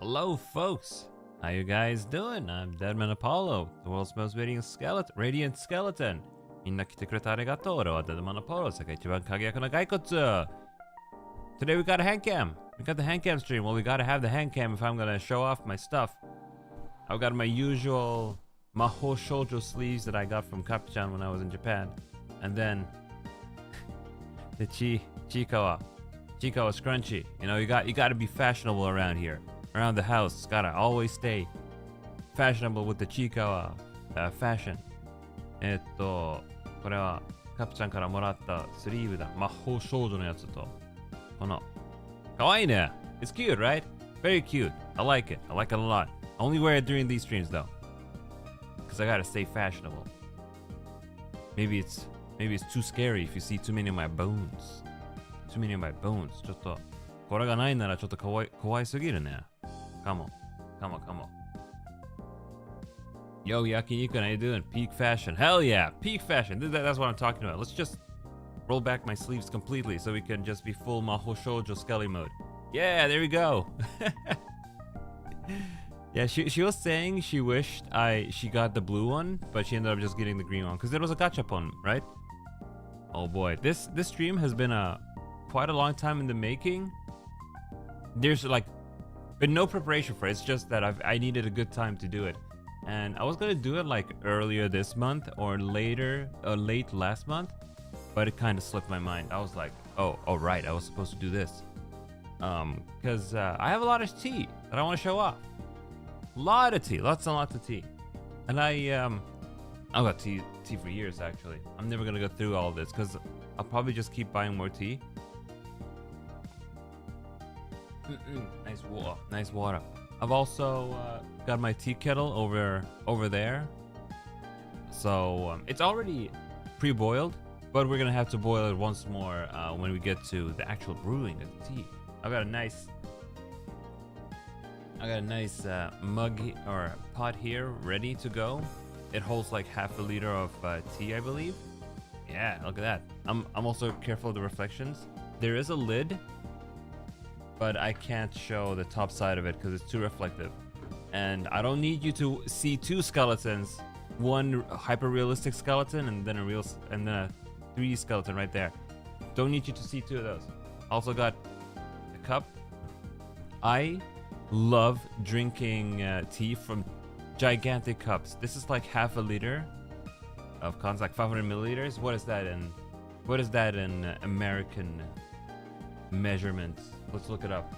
Hello, folks. How you guys doing? I'm Deadman Apollo, the world's most radiant skeleton. みんな来てくれてありがとう。俺は Deadman Apollo, 世界一番輝くの骸骨。Today we got a hand cam. We got the hand cam stream. Well, we gotta have the hand cam if I'm gonna show off my stuff. I've got my usual Maho Shoujo sleeves that I got from Kapchan when I was in Japan. And then the Chikawa scrunchie. You know, you gotta be fashionable around here. Around the house, gotta always stay fashionable with the Chikawa fashion. これはカプちゃんからもらったスリーブだ。魔法少女のやつと、このかわいいね。It's cute, right? Very cute. I like it. I like it a lot. I only wear it during these streams though, because I gotta stay fashionable. Maybe it's too scary if you see too many of my bones. Too many of my bones. ちょっとこれがないならちょっと怖いすぎるね。Come on. Yo, Yakiniku, how you doing? Peak fashion. Hell yeah, peak fashion. That's what I'm talking about. Let's just roll back my sleeves completely so we can just be full Maho Shoujo Skelly mode. Yeah, there we go. Yeah, she was saying she wished she got the blue one, but she ended up just getting the green one because there was a gachapon, right? Oh boy, this stream has been quite a long time in the making. There's been no preparation for it. It's just that I needed a good time to do it. And I was gonna do it like earlier this month or late last month, but it kind of slipped my mind. I was like, oh right, I was supposed to do this. Because I have a lot of tea that I want to show off. Lot of tea, lots and lots of tea. And I've got tea for years actually. I'm never gonna go through all of this because I'll probably just keep buying more tea. Nice water. I've also got my tea kettle over there. So it's already pre-boiled, but we're gonna have to boil it once more when we get to the actual brewing of the tea. I got a nice mug or pot here ready to go. It holds like half a liter of tea, I believe. Yeah, look at that. I'm also careful of the reflections. There is a lid, but I can't show the top side of it because it's too reflective. And I don't need you to see two skeletons, one hyper-realistic skeleton and then a 3D skeleton right there. Don't need you to see two of those. Also got a cup. I love drinking tea from gigantic cups. This is like half a liter of cons, like 500 milliliters. What is that in American measurements? Let's look it up.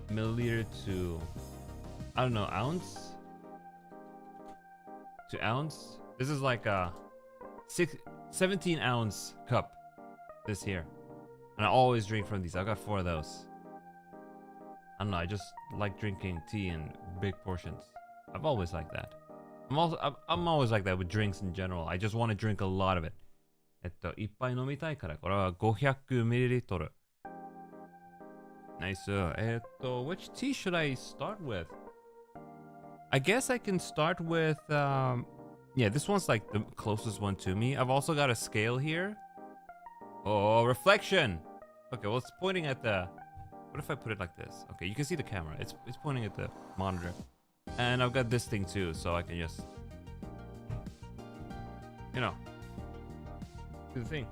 Milliliter to, I don't know, ounce to ounce. This is like a 17 ounce cup. This here, and I always drink from these. I got 4 of those. I don't know. I just like drinking tea in big portions. I've always liked that. I'm always like that with drinks in general. I just want to drink a lot of it. いっぱい飲みたいからこれは500 milliliter. Nice. Which tea should I start with? I guess I can start with, yeah, this one's like the closest one to me. I've also got a scale here. Oh, reflection. Okay, well, it's pointing at the, what if I put it like this? Okay, you can see the camera. It's pointing at the monitor. And I've got this thing too, so I can just, you know, do the thing.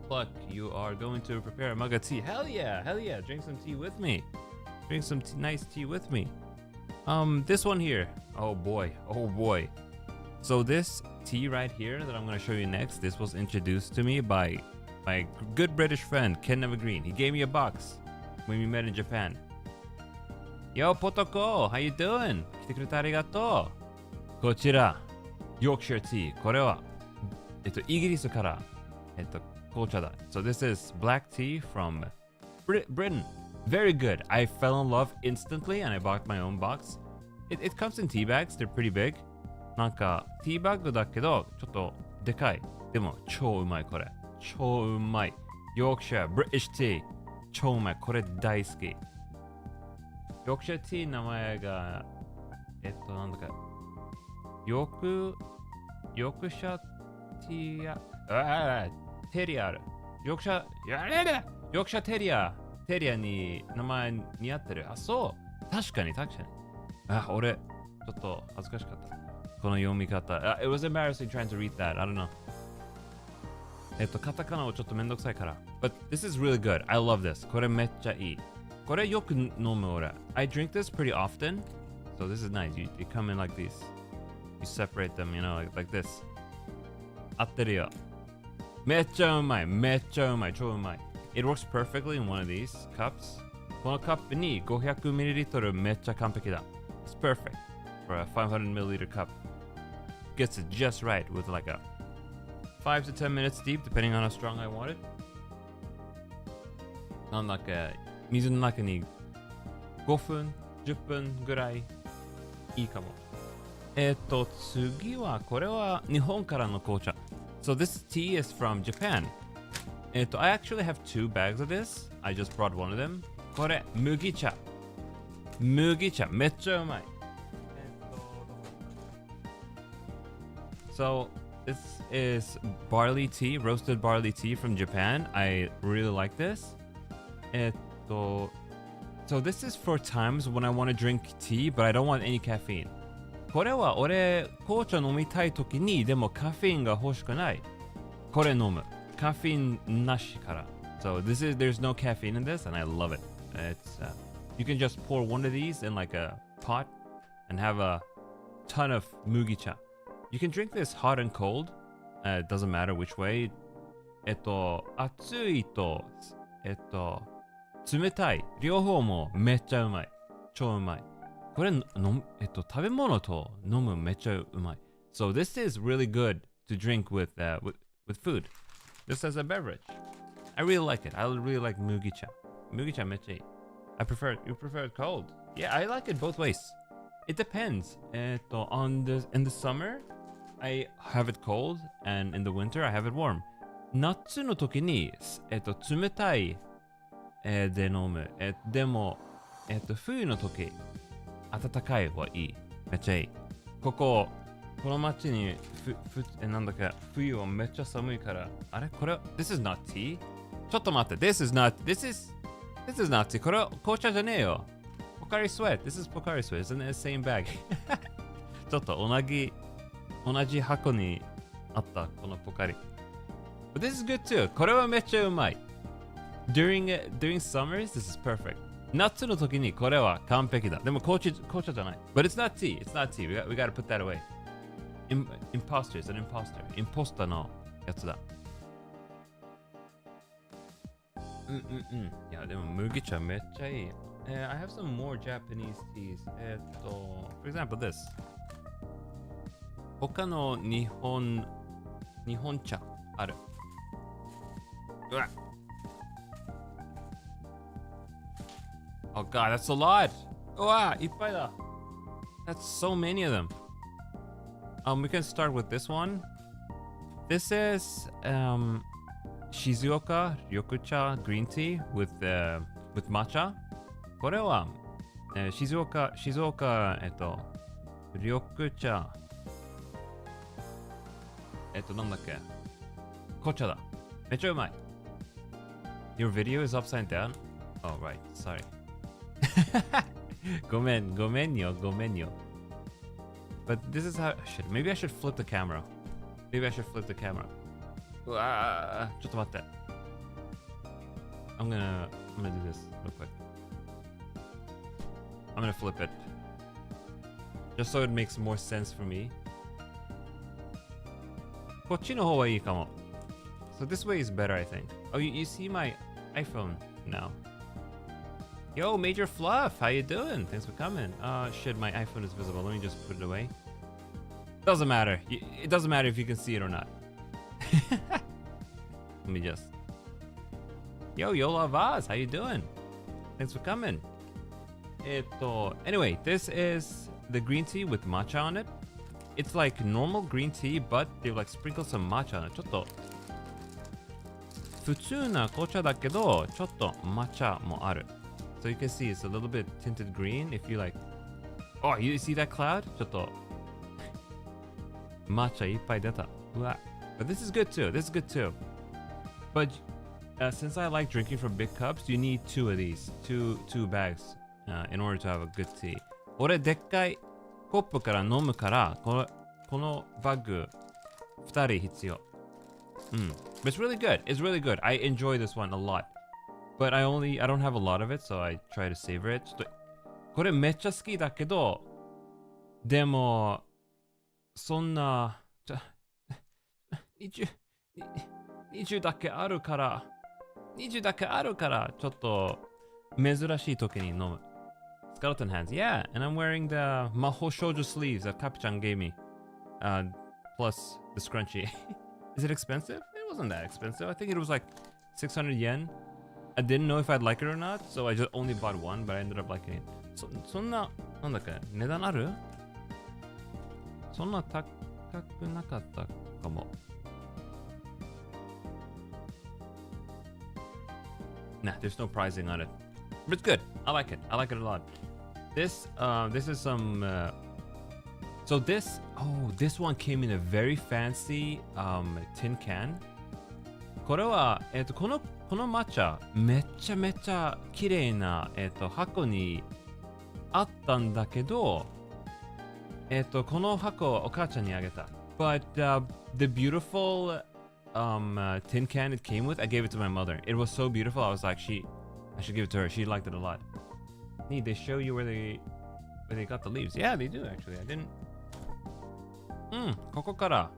Pluck, you are going to prepare a mug of tea. Hell yeah, drink some tea with me. Drink some nice tea with me. This one here. Oh boy. So this tea right here that I'm going to show you next, this was introduced to me by my good British friend, Ken Evergreen. He gave me a box when we met in Japan. Yo, Potoko, how you doing? 来てくれてありがとう。こちら、Yorkshire tea. これは、イギリスから、紅茶だ。So this is black tea from Britain. Very good. I fell in love instantly and I bought my own box. It comes in tea bags. They're pretty big. なんかティーバッグだけどちょっとでかい。でも超うまいこれ。超うまい。Yorkshire British tea. 超うまい。これ大好き。Yorkshire tea 名前がなんだかヨークシャティアテリアール。ヨークシャテリアテリアに名前似合ってる。あ、そう。確かに。あ、俺、ちょっと恥ずかしかった。この読み方。It was embarrassing trying to read that. I don't know. カタカナをちょっとめんどくさいから。But this is really good. I love this. これめっちゃいい。これよく飲む俺。I drink this pretty often. So this is nice. You come in like these. You separate them, you know, like this. 合ってるよ。めっちゃうまい。超うまい。It works perfectly in one of these cups. このカップに 500ml めっちゃ完璧だ。It's perfect for a 500ml cup. Gets it just right with like a 5 to 10 minutes deep, depending on how strong I want it. なんだっけ、水の中に5分、10分ぐらいいいかも。次はこれは日本からの紅茶。So this tea is from Japan. I actually have 2 bags of this. I just brought one of them. これ麦茶。めっちゃうまい。So this is barley tea, roasted barley tea from Japan. I really like this. So this is for times when I want to drink tea, but I don't want any caffeine. これは俺、紅茶飲みたい時にでもカフェインが欲しくない。これ飲む。カフェインなしから。So there's no caffeine in this, and I love it. You can just pour one of these in like a pot and have a ton of mugicha. You can drink this hot and cold. It doesn't matter which way. 熱いと、冷たい。両方もめっちゃうまい。超うまい。これ食べ物と飲むめっちゃうまい。So this is really good to drink with food. This as a beverage. I really like it. I really like mugicha. Mugichaめっちゃいい。You prefer it cold? Yeah, I like it both ways. It depends. In the summer, I have it cold, and in the winter, I have it warm. 夏の時に冷たいで飲む。でも冬の時暖かい方がいい。めっちゃいい。この街になんだか冬はめっちゃ寒いから。あれこれ This is not tea? ちょっと待って。This is not tea. これ紅茶じゃねえよ。Pocari Sweat. This is Pocari Sweat. It's in the same bag. ちょっと同じ箱にあったこのポカリ。But this is good too. これはめっちゃうまい。During summers, this is perfect. 夏の時にこれは完璧だ。でも紅茶じゃない。But it's not tea. It's not tea. We gotta put that away. Imposter is an imposter. インポスターのやつだ。いや、でも麦茶めっちゃいい。I have some more Japanese teas. For example, this. 他の日本茶ある。うわ。Oh god, that's a lot. うわ、いっぱいだ。That's so many of them. We can start with this one. This is Shizuoka Ryokucha green tea with matcha. これは、静岡緑茶なんだっけ紅茶だ。めっちゃうまい。Your video is upside down? Oh, right. Sorry. ごめんよ。But this is how... Maybe I should flip the camera. うわー、ちょっと待って。I'm gonna do this real quick. I'm gonna flip it. Just so it makes more sense for me. こっちの方がいいかも。So this way is better, I think. Oh, you see my iPhone now. Yo, Major Fluff, how you doing? Thanks for coming. Shit, my iPhone is visible. Let me just put it away. Doesn't matter. It doesn't matter if you can see it or not. Let me just... Yo, Yola Vaz, how you doing? Thanks for coming. Anyway, this is the green tea with matcha on it. It's like normal green tea, but they like sprinkle some matcha on it. ちょっと普通な紅茶だけど、ちょっと抹茶もある。So you can see it's a little bit tinted green if you like. Oh, you see that cloud? ちょっと抹茶いっぱい出た。うわ。But this is good too. But since I like drinking from big cups, you need two of these, two bags, in order to have a good tea. 俺でっかいコップから飲むから、このバッグ2人必要。But it's really good. It's really good. I enjoy this one a lot. But I don't have a lot of it, so I try to savor it. ちょっとこれめっちゃ好きだけど、でもそんな20だけあるから、ちょっと珍しい時に飲む。Skeleton hands, yeah, and I'm wearing the Maho Shoujo sleeves that Kapi-chan gave me. Plus the scrunchie. Is it expensive? It wasn't that expensive. I think it was like 600 yen. I didn't know if I'd like it or not, so I just only bought one, but I ended up liking it. そんな、なんだっけ、値段ある？そんな高くなかったかも。Nah, there's no pricing on it. But it's good. I like it. I like it a lot. This is some so this one came in a very fancy tin can. これはこの抹茶めちゃめちゃ綺麗な箱にあったんだけどこの箱お母ちゃんにあげた。But the beautiful tin can it came with, I gave it to my mother. It was so beautiful. I was like, I should give it to her. She liked it a lot. Neat. They show you where they got the leaves. Yeah, they do actually. I didn't. ここから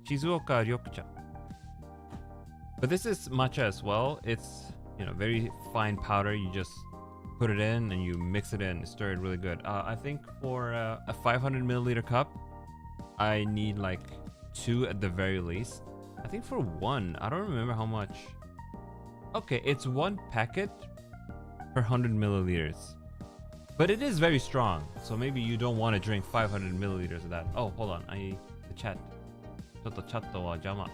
静岡緑茶. But this is matcha as well. It's very fine powder. You just put it in and you mix it in, stir it really good. I think for a 500 milliliter cup, I need like 2 at the very least. I think for 1, I don't remember how much. Okay, it's 1 packet per 100 milliliters. But it is very strong, so maybe you don't want to drink 500 milliliters of that. Oh, hold on, the chat. ちょっとチャットは邪魔.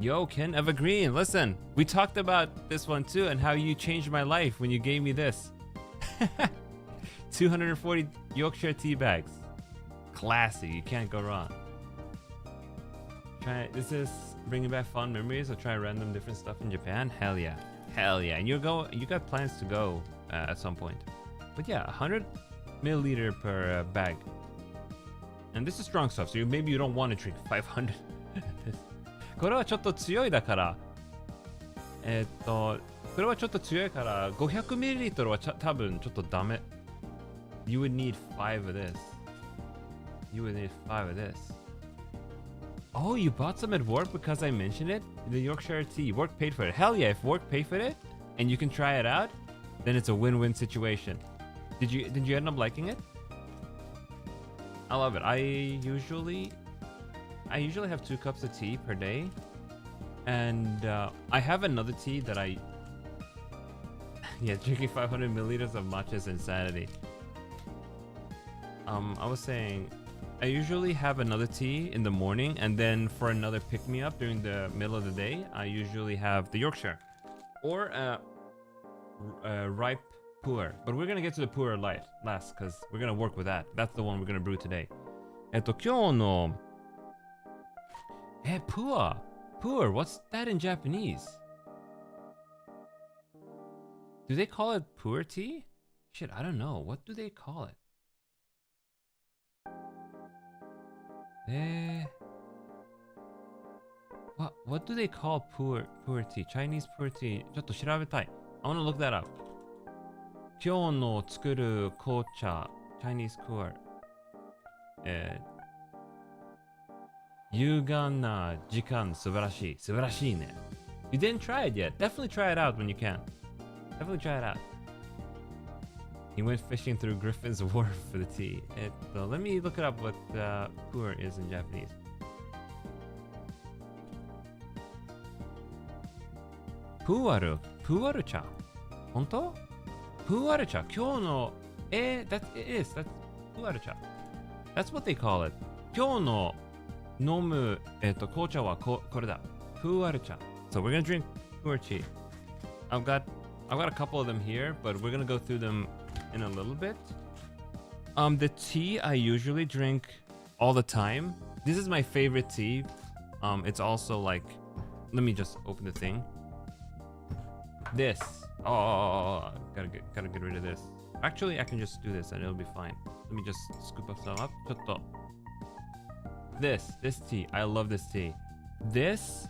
Yo, Ken Evergreen, listen, we talked about this one too and how you changed my life when you gave me this. 240 Yorkshire tea bags. Classy, you can't go wrong. This is bringing back fond memories of trying random different stuff in Japan. Hell yeah, and you got plans to go at some point. But yeah, 100 milliliter per bag, and this is strong stuff, so maybe you don't want to drink 500. これはちょっと強いだからこれはちょっと強いから500 milliliter は多分ちょっとダメ. You would need 5 of this. Oh, you bought some at work because I mentioned it? The Yorkshire tea. Work paid for it. Hell yeah, if work paid for it and you can try it out, then it's a win-win situation. Did you end up liking it? I love it. I usually have 2 cups of tea per day. And I have another tea that yeah, drinking 500 milliliters of matcha is insanity. I was saying I usually have another tea in the morning, and then for another pick-me-up during the middle of the day, I usually have the Yorkshire or ripe pu'er. But we're gonna get to the pu'er last, because we're gonna work with that. That's the one we're gonna brew today. 今日のpu'er. What's that in Japanese? Do they call it pu'er tea? Shit, I don't know. What do they call it? What do they call pu'er tea? Chinese pu'er tea. ちょっと調べたい. I wanna look that up. 今日の作る紅茶 Chinese pu'er. 優雅な時間素晴らしいね. You didn't try it yet. Definitely try it out when you can. Definitely try it out. He went fishing through Griffin's Wharf for the tea. Let me look it up what pu'er is in Japanese. Pu'er cha. 本当? Pu'er cha. 今日のthat's pu'er cha. That's what they call it. 今日の飲む紅茶はこれだ. Pu'er cha. So we're gonna drink pu'er tea. I've got a couple of them here, but we're gonna go through them in a little bit. The tea I usually drink all the time. This is my favorite tea It's also like, let me just open the thing. This. Oh, gotta get rid of this. Actually, I can just do this and it'll be fine. Let me just scoop up some up. This tea. I love this tea. This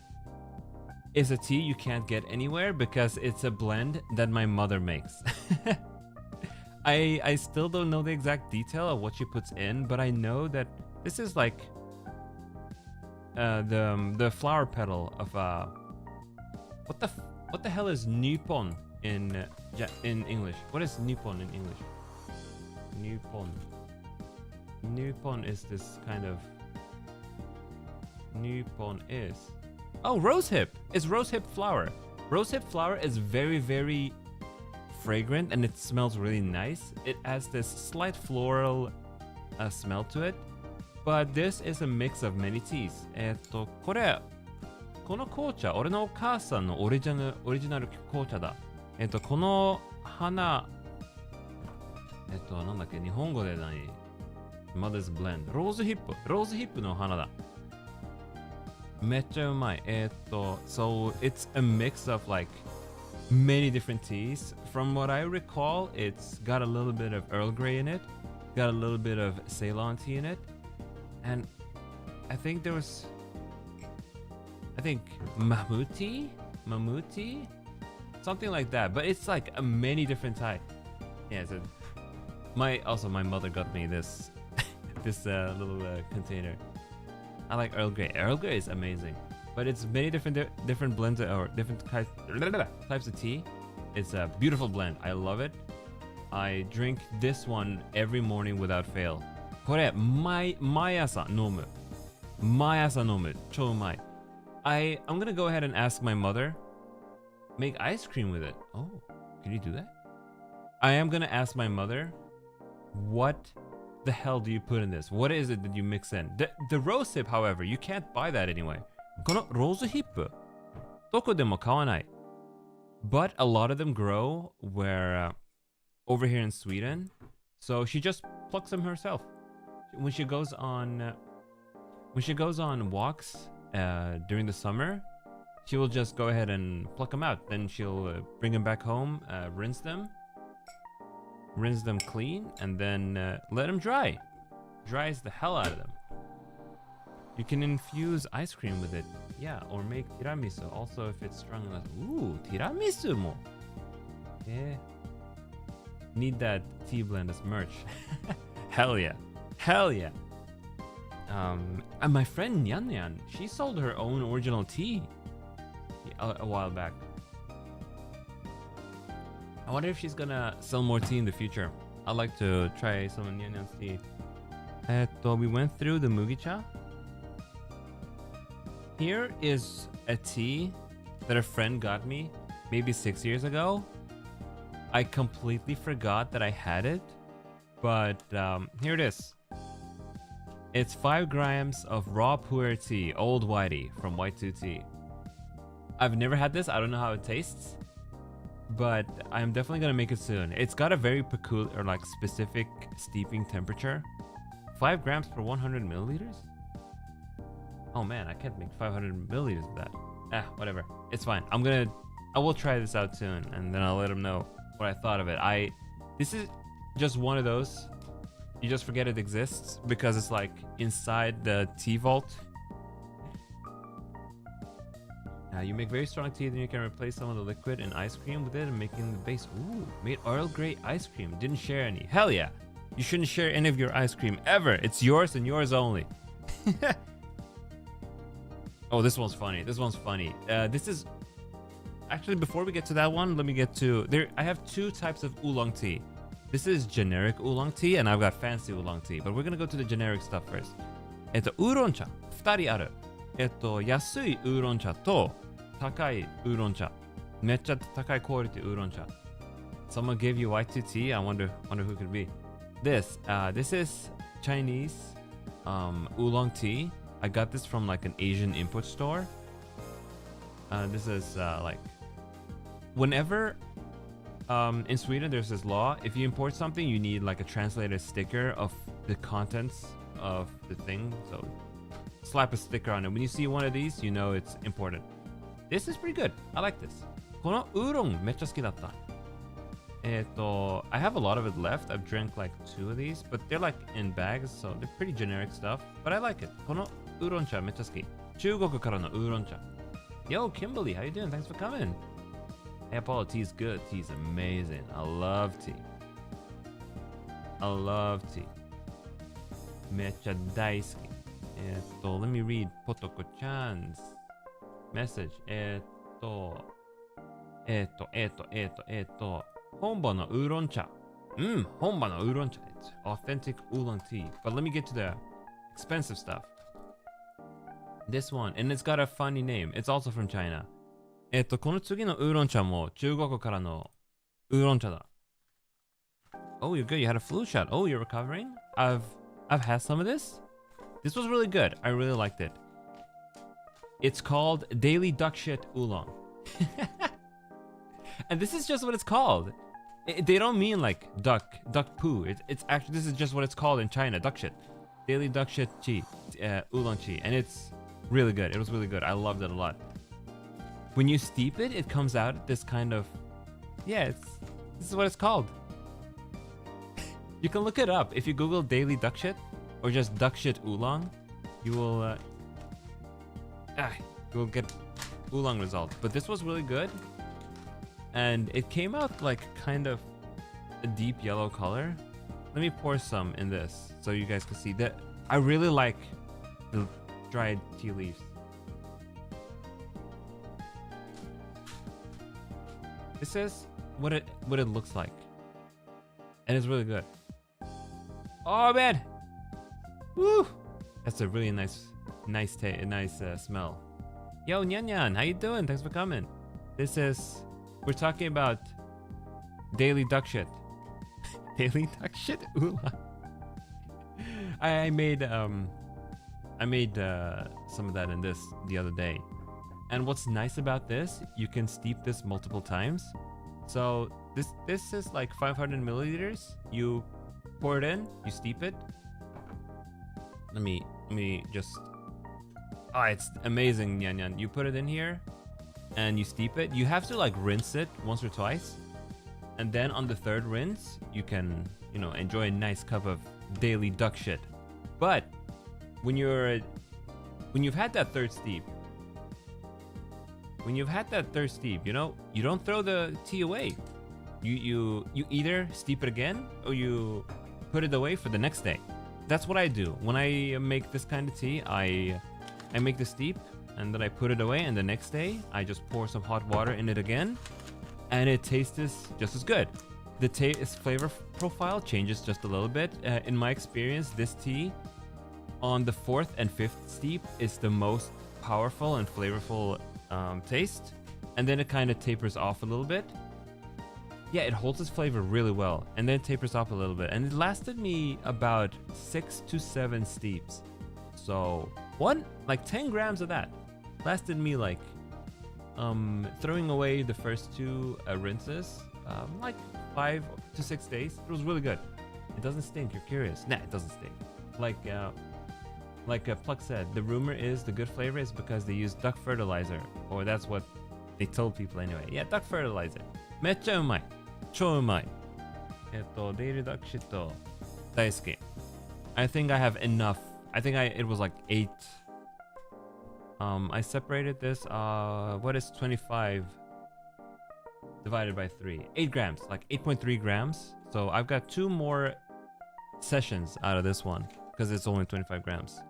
is a tea you can't get anywhere because it's a blend that my mother makes. I still don't know the exact detail of what she puts in, but I know that this is like the flower petal of what the hell is Nippon in English? What is Nippon in English? Nippon is this kind of Nippon is rosehip. It's rosehip flower. Rosehip flower is very, very fragrant and it smells really nice. It has this slight floral smell to it, but this is a mix of many teas. この紅茶、俺のお母さんのオリジナル紅茶だ。この花、なんだっけ、日本語で何？ Mother's Blend。ローズヒップの花だ。めっちゃうまい。So it's a mix of like many different teas. From what I recall, it's got a little bit of Earl Grey in it, got a little bit of Ceylon tea in it, and I think Mamuti, something like that. But it's like a many different type. Yeah. So my mother got me this little container. I like Earl Grey. Earl Grey is amazing, but it's many different blends or different types of tea. It's a beautiful blend. I love it. I drink this one every morning without fail. これ毎朝飲む。超うまい。I'm gonna go ahead and ask my mother. Make ice cream with it. Oh, can you do that? I am gonna ask my mother. What the hell do you put in this? What is it that you mix in? The rose hip, however, you can't buy that anyway. このローズヒップ、どこでも買わない。But a lot of them grow where over here in Sweden. So she just plucks them herself. When she goes on walks during the summer, she will just go ahead and pluck them out. Then she'll bring them back home, rinse them clean, and then let them dry. Dries the hell out of them. You can infuse ice cream with it. Yeah, or make tiramisu. Also, if it's strong enough. Ooh, tiramisu mo. Yeah. Need that tea blend as merch. Hell yeah. And my friend Nyan Nyan, she sold her own original tea a while back. I wonder if she's gonna sell more tea in the future. I'd like to try some of Nyan Nyan's tea. We went through the Mugicha. Here is a tea that a friend got me maybe 6 years ago. I completely forgot that I had it, but here it is. It's 5 grams of raw pu'er tea, Old Whitey from White2 Tea. I've never had this. I don't know how it tastes, but I'm definitely gonna make it soon. It's got a very peculiar, or like specific steeping temperature. 5 grams per 100 milliliters? Oh man, I can't make 500 milliliters of that. Whatever. It's fine. I will try this out soon, and then I'll let them know what I thought of it. This is just one of those. You just forget it exists because it's like inside the tea vault. You make very strong tea, then you can replace some of the liquid and ice cream with it and making the base. Ooh, made Earl Grey ice cream. Didn't share any. Hell yeah. You shouldn't share any of your ice cream ever. It's yours and yours only. Oh, this one's funny. This is actually, before we get to that one, let me get to there. I have 2 types of oolong tea. This is generic oolong tea, and I've got fancy oolong tea. But we're gonna go to the generic stuff first. ウーロン茶2人ある。安いウーロン茶と高いウーロン茶。めっちゃ高いクオリティウーロン茶。Someone gave you white tea. I wonder who could be. This is Chinese oolong tea. I got this from like an Asian import store. This is like whenever in Sweden there's this law. If you import something, you need like a translated sticker of the contents of the thing. slap a sticker on it. When you see one of these, you know it's important. This is pretty good. I like this. このウーロンめっちゃ好きだった。I have a lot of it left. I've drank like 2 of these, but they're like in bags, so they're pretty generic stuff. But I like it. このウーロン茶めっちゃ好き。中国からのウーロン茶。Yo, Kimberly, how you doing? Thanks for coming. Hey, Apollo, tea's good. Tea's amazing. I love tea. I love tea. めっちゃ大好き。let me read Potoko Chan's message. 本場のウーロン茶。本場のウーロン茶。It's authentic oolong tea. But let me get to the expensive stuff. This one, and it's got a funny name. It's also from China. この次のウーロン茶も中国からのウーロン茶だ。Oh, you're good. You had a flu shot. Oh, you're recovering? I've had some of this. This was really good. I really liked it. It's called Daily Duck Shit Oolong. And this is just what it's called. They don't mean like duck poo. It's actually, this is just what it's called in China, duck shit. Daily duck shit tea, oolong tea. And it's really good. It was really good. I loved it a lot. When you steep it, it comes out this kind of, this is what it's called. You can look it up. If you Google daily duck shit or just duck shit oolong, you will get oolong results. But this was really good. And it came out like kind of a deep yellow color. Let me pour some in this so you guys can see that. I really like the dried tea leaves. This is what it looks like. And it's really good. Oh man! Woo! That's a really nice smell. Yo, Nyan Nyan, how you doing? Thanks for coming. We're talking about daily duck shit. Daily duck shit oolong. I made some of that in this the other day. And what's nice about this, you can steep this multiple times. So this is like 500 milliliters. You pour it in, you steep it. Let me just. Oh, it's amazing, Nyan Nyan. You put it in here and you steep it. You have to like rinse it once or twice. And then on the third rinse, you can, enjoy a nice cup of daily duck shit. But when you've had that third steep, you don't throw the tea away. You either steep it again or you put it away for the next day. That's what I do. When I make this kind of tea, I make the steep and then I put it away, and the next day I just pour some hot water in it again, and it tastes just as good. The flavor profile changes just a little bit. In my experience, this tea on the 4th and 5th steep is the most powerful and flavorful taste, and then it kind of tapers off a little bit. Yeah, it holds its flavor really well, and then it tapers off a little bit, and it lasted me about 6 to 7 steeps. So 10 grams of that lasted me like throwing away the first 2 rinses, like 5 to 6 days. It was really good. It doesn't stink. You're curious? Nah, it doesn't stink. Like Pluck said, the rumor is the good flavor is because they use duck fertilizer, or that's what they told people anyway. Yeah, duck fertilizer. めっちゃうまい。超うまい。デイリーダックシット大好き。I think I have enough. I think it was like 8. I separated this. What is 25 divided by 3? 8 grams, like 8.3 grams. So I've got 2 more sessions out of this one because it's only 25 grams.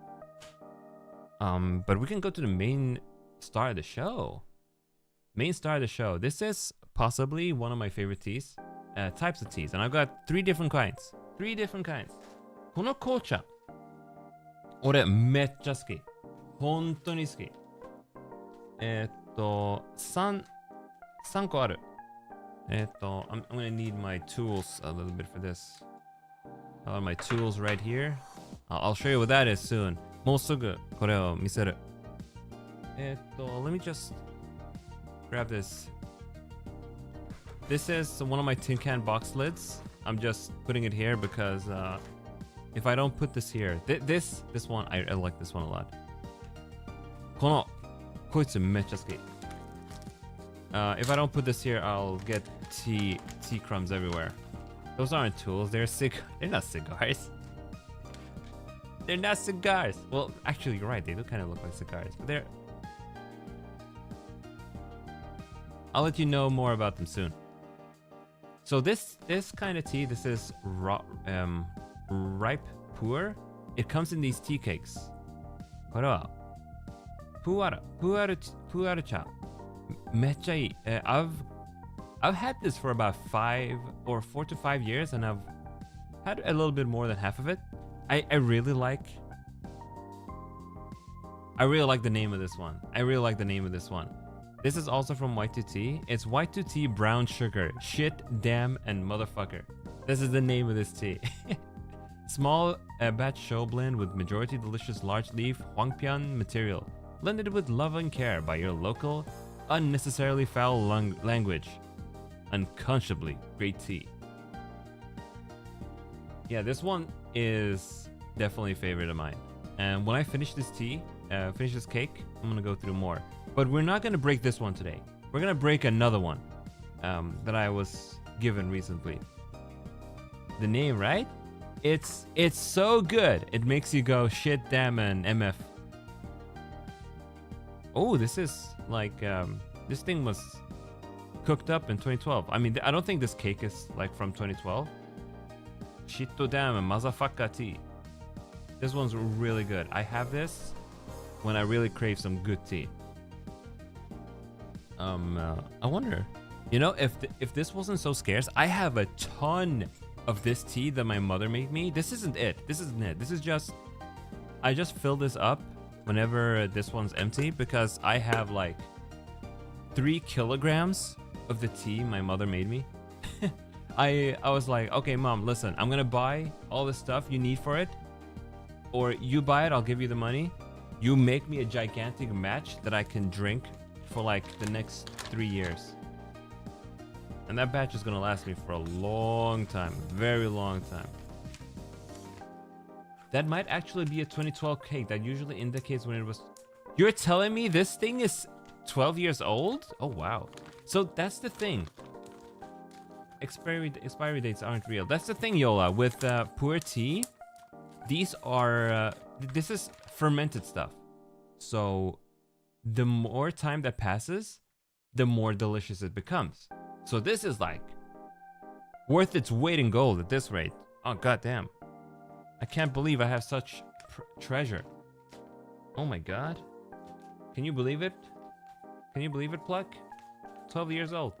But we can go to the main star of the show. This is possibly one of my favorite teas, types of teas, and I've got 3 different kinds. この紅茶、俺めっちゃ好き。本当に好き。3個ある。I'm gonna need my tools a little bit for this. I have my tools right here. I'll show you what that is soon. もうすぐこれを見せる。Let me just grab this. This is one of my tin can box lids. I'm just putting it here because if I don't put this here, this one, I like this one a lot. こいつめっちゃ好き。If I don't put this here, I'll get tea crumbs everywhere. Those aren't tools. They're not cigars. They're not cigars. Well, actually, you're right. They do kind of look like cigars, but they're. I'll let you know more about them soon. So this kind of tea, this is ripe pu'er. It comes in these tea cakes. これはpu'er cha. めっちゃいい。I've had this for about 4 to 5 years, and I've had a little bit more than half of it. I really like the name of this one. This is also from White2T. It's White2T brown sugar. Shit, damn, and motherfucker. This is the name of this tea. Small batch show blend with majority delicious large leaf Hwangpyeon material. Blended with love and care by your local, unnecessarily foul language. Unconscionably great tea. Yeah, this one is definitely a favorite of mine. And when I finish this tea, finish this cake, I'm gonna go through more. But we're not gonna break this one today. We're gonna break another one that I was given recently. The name, right? It's so good. It makes you go shit, damn, and MF. Oh, this is like this thing was cooked up in 2012. I mean, I don't think this cake is like from 2012. Shitto damn and motherfucker tea. This one's really good. I have this when I really crave some good tea. I wonder, you know, if this wasn't so scarce, I have a ton of this tea that my mother made me. This isn't it. This is just, I just fill this up whenever this one's empty because I have like 3 kilograms of the tea my mother made me. I was like, okay, mom, listen, I'm gonna buy all the stuff you need for it, or you buy it, I'll give you the money. You make me a gigantic match that I can drink for like the next 3 years. And that batch is gonna last me for a long time, very long time. That might actually be a 2012 cake. That usually indicates when it was. You're telling me this thing is 12 years old? Oh wow. So that's the thing. Expiry dates aren't real. That's the thing, Yola, with pu'er tea. These are this is fermented stuff. So the more time that passes, the more delicious it becomes. So this is like worth its weight in gold at this rate. Oh goddamn. I can't believe I have such treasure. Oh my god. Can you believe it? Can you believe it, Pluck? 12 years old.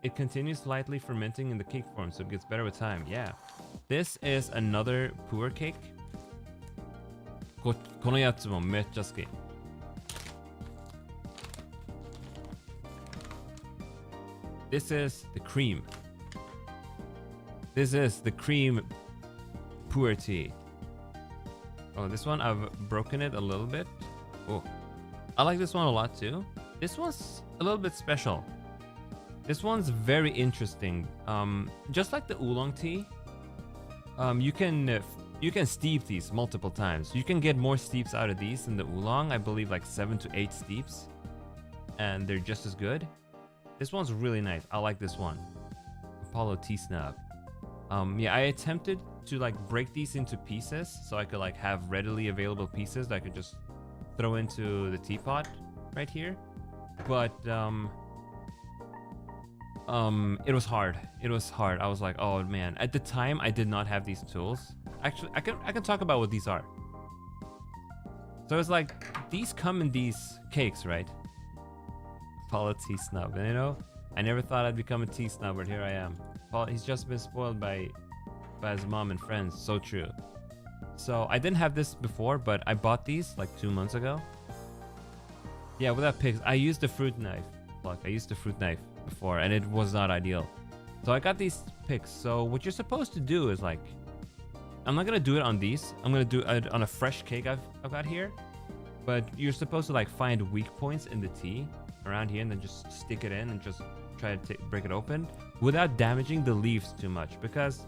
It continues slightly fermenting in the cake form, so it gets better with time. Yeah. This is another pu'er cake. このやつもめっちゃ好き。This is the cream. This is the cream pu'er tea. Oh, this one I've broken it a little bit. Oh, I like this one a lot too. This one's a little bit special. This one's very interesting. Just like the oolong tea, you can steep these multiple times. You can get more steeps out of these than the oolong. I believe like 7 to 8 steeps, and they're just as good. This one's really nice. I like this one. Apollo Tea Snub. Yeah, I attempted to like break these into pieces so I could like have readily available pieces that I could just throw into the teapot right here. But it was hard. It was hard. I was like, oh man. At the time, I did not have these tools. Actually, I can talk about what these are. So it's like these come in these cakes, right? Paula tea snub. And you know, I never thought I'd become a tea snub, but here I am. Paul, he's just been spoiled by his mom and friends. So true. So I didn't have this before, but I bought these like 2 months ago. Yeah, without picks, I used the fruit knife. Look, I used the fruit knife before, and it was not ideal. So I got these picks. So what you're supposed to do is like, I'm not gonna do it on these. I'm gonna do it on a fresh cake I've got here. But you're supposed to like find weak points in the tea around here, and then just stick it in and just try to break it open without damaging the leaves too much, because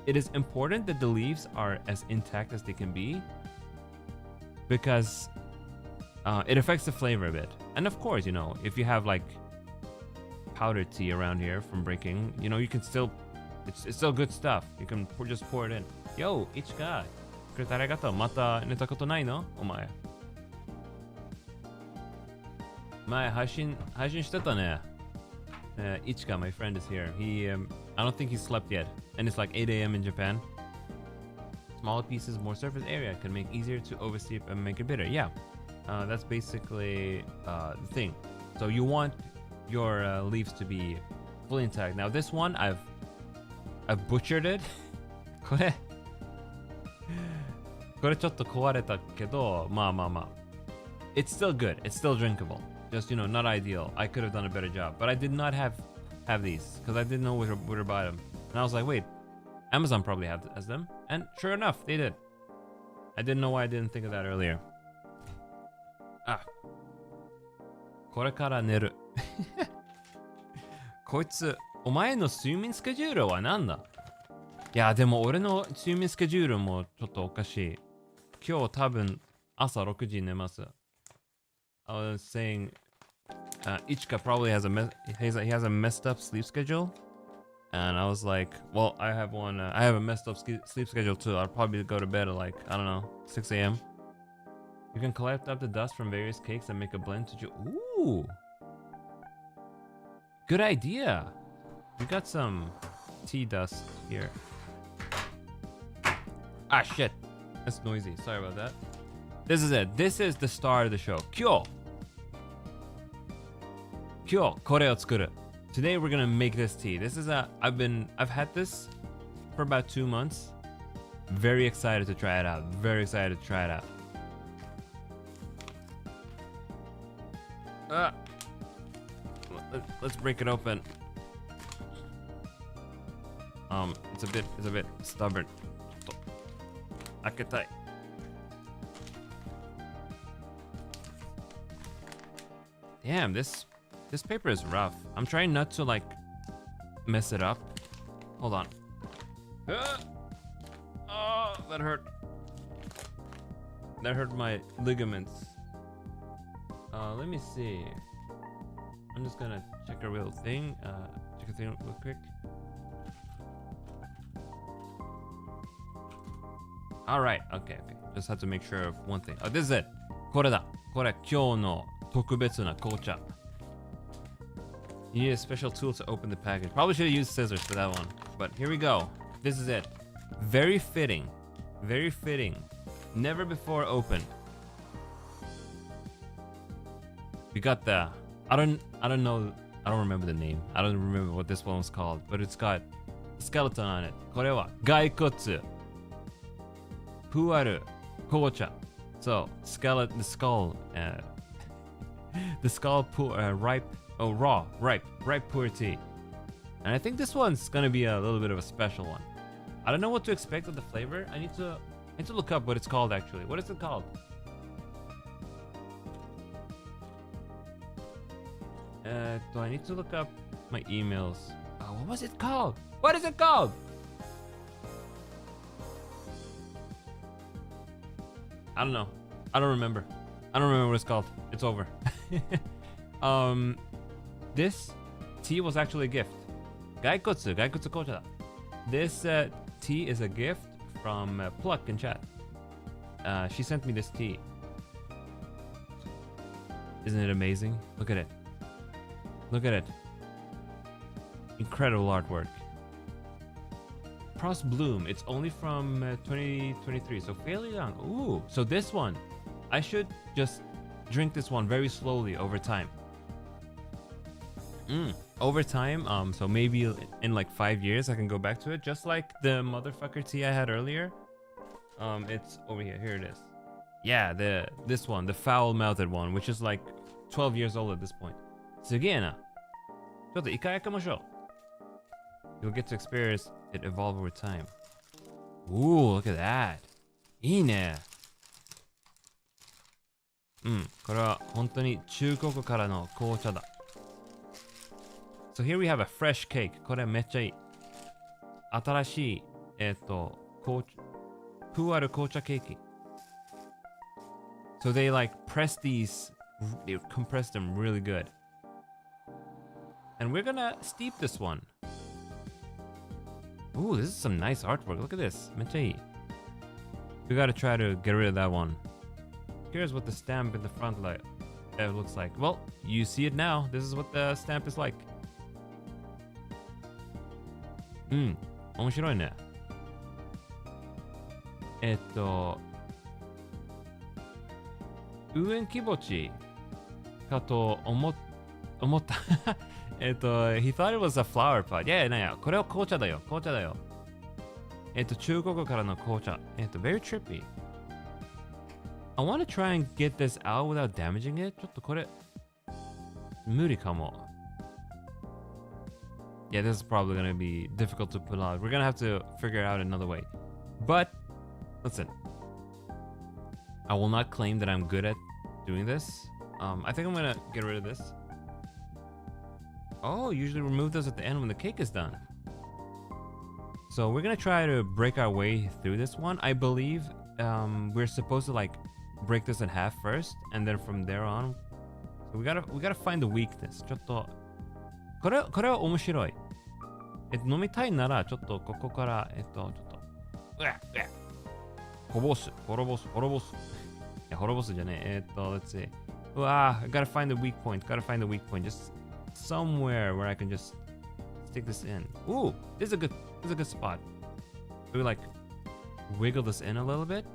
it is important that the leaves are as intact as they can be, because It affects the flavor a bit. And of course, you know, if you have like powdered tea around here from breaking, you know, you can still, it's still good stuff. You can just pour it in. Yo, Ichika. くれてありがとう。また寝たことないのお前。前配信してたね。Ichika, my friend, is here. I don't think he slept yet. And it's like 8 a.m. in Japan. Smaller pieces, more surface area can make easier to oversteep and make it bitter. Yeah, that's basically the thing. So you want your leaves to be fully intact. Now this one, I've butchered it. これちょっと壊れたけど、まあ。It's still good. It's still drinkable. Just, you know, not ideal. I could have done a better job. But I did not have these because I didn't know where to buy them. And I was like, wait, Amazon probably has them. And sure enough, they did. I didn't know why I didn't think of that earlier. これから寝る。こいつ、お前の睡眠スケジュールは何だ？いや、でも俺の睡眠スケジュールもちょっとおかしい。今日多分朝6時に寝ます。I was saying, Ichika probably has he has a messed up sleep schedule. And I was like, well, I have a messed up sleep schedule too. I'll probably go to bed at like, I don't know, 6 a.m. You can collect up the dust from various cakes and make a blend to Ooh! Good idea! We got some tea dust here. Ah, shit! That's noisy. Sorry about that. This is it. This is the star of the show. Kyo! Kore o tsukuru. Today we're gonna make this tea. This is I've had this for about 2 months. Very excited to try it out. Let's break it open. It's a bit stubborn. Aketai. Damn, this paper is rough. I'm trying not to like mess it up. Hold on. Oh, that hurt. That hurt my ligaments. Let me see. I'm just gonna check a real thing. Check a thing real quick. All right. Okay. Just have to make sure of one thing. Oh, this is it. これだ。これ今日の特別な紅茶。You need a special tool to open the package. Probably should have used scissors for that one. But here we go. This is it. Very fitting. Very fitting. Never before opened. We got the... I don't know. I don't remember the name. I don't remember what this one was called. But it's got a skeleton on it. これは骸骨。プアル紅茶. So, skeleton, the skull. The skull ripe. Oh, ripe puer tea. And I think this one's gonna be a little bit of a special one. I don't know what to expect of the flavor. I need to look up what it's called actually. What is it called? I need to look up my emails. Oh, what was it called? What is it called? I don't know. I don't remember what it's called. It's over. This tea was actually a gift. Gaikotsu紅茶だ. This tea is a gift from Pluck in chat. She sent me this tea. Isn't it amazing? Look at it. Look at it. Incredible artwork. Frost Bloom. It's only from 2023, so fairly young. Ooh, so this one, I should just drink this one very slowly over time. Over time, so maybe in like 5 years I can go back to it, just like the motherfucker tea I had earlier. It's over here. Here it is. Yeah, this one, the foul-mouthed one, which is like 12 years old at this point. すげえな。ちょっと一回開けましょう。You'll get to experience it evolve over time. Ooh, look at that. いいね。これは本当に中国からの紅茶だ。So here we have a fresh cake. これめっちゃいい。新しい、プーアル紅茶ケーキ。So they like press these, they compress them really good. And we're gonna steep this one. Ooh, this is some nice artwork. Look at this. Mechai. We gotta try to get rid of that one. Here's what the stamp in the front looks like. Well, you see it now. This is what the stamp is like. 面白いね。ウエンキボチかと思った。he thought it was a flower pot. いやいやいや、これは紅茶だよ。紅茶だよ。中国語からの紅茶。very trippy. I want to try and get this out without damaging it. ちょっとこれ、無理かも。Yeah, this is probably going to be difficult to pull out. We're going to have to figure out another way. But, listen. I will not claim that I'm good at doing this. I think I'm going to get rid of this. Oh, usually remove those at the end when the cake is done. So we're going to try to break our way through this one. I believe we're supposed to like break this in half first. And then from there on. So we gotta find the weakness. ちょっとこれは面白い。飲みたいならちょっとここからちょっと滅ぼすいや滅ぼすじゃねえlet's see. I gotta find the weak point. Just somewhere where I can just stick this in. Ooh, this is a good spot. Do we like wiggle this in a little bit?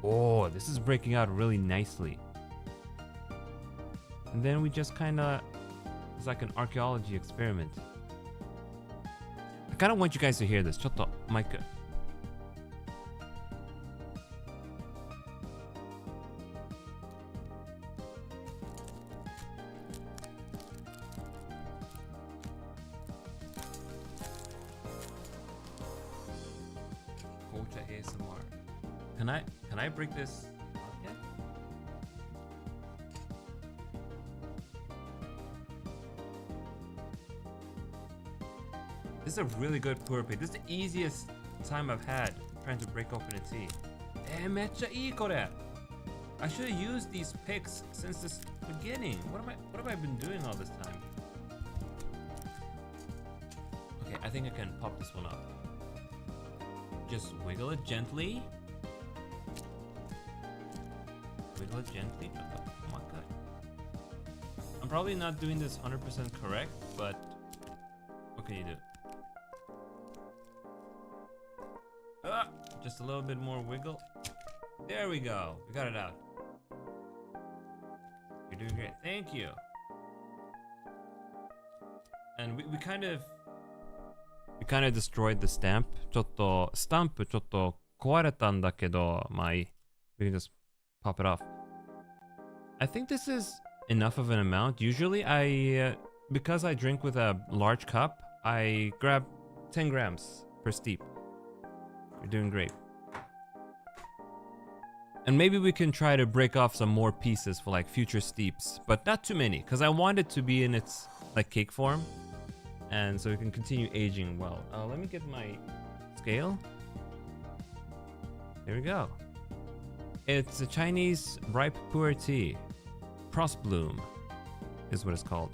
Oh, this is breaking out really nicely. And then we just kind of, it's like an archaeology experiment. I kind of want you guys to hear this. ちょっとマイク。紅茶 ASMR. Can I break this yet? This is a really good pour pick. This is the easiest time I've had trying to break open a tea. めっちゃいいこれ. I should have used these picks since the beginning. What have I been doing all this time? Okay, I think I can pop this one up. Just wiggle it gently. Wiggle it gently. Oh my god. I'm probably not doing this 100% correct, but what can you do? Just a little bit more wiggle. There we go. We got it out. You're doing great. Thank you. And we kind of destroyed the stamp. ちょっとスタンプちょっと壊れたんだけど、まあいい。We can just pop it off. I think this is enough of an amount. Usually because I drink with a large cup, I grab 10 grams per steep. You're doing great. And maybe we can try to break off some more pieces for like future steeps, but not too many, because I want it to be in its like cake form, and so we can continue aging well. Let me get my scale. There we go. It's a Chinese ripe pu'er tea. Prosbloom is what it's called.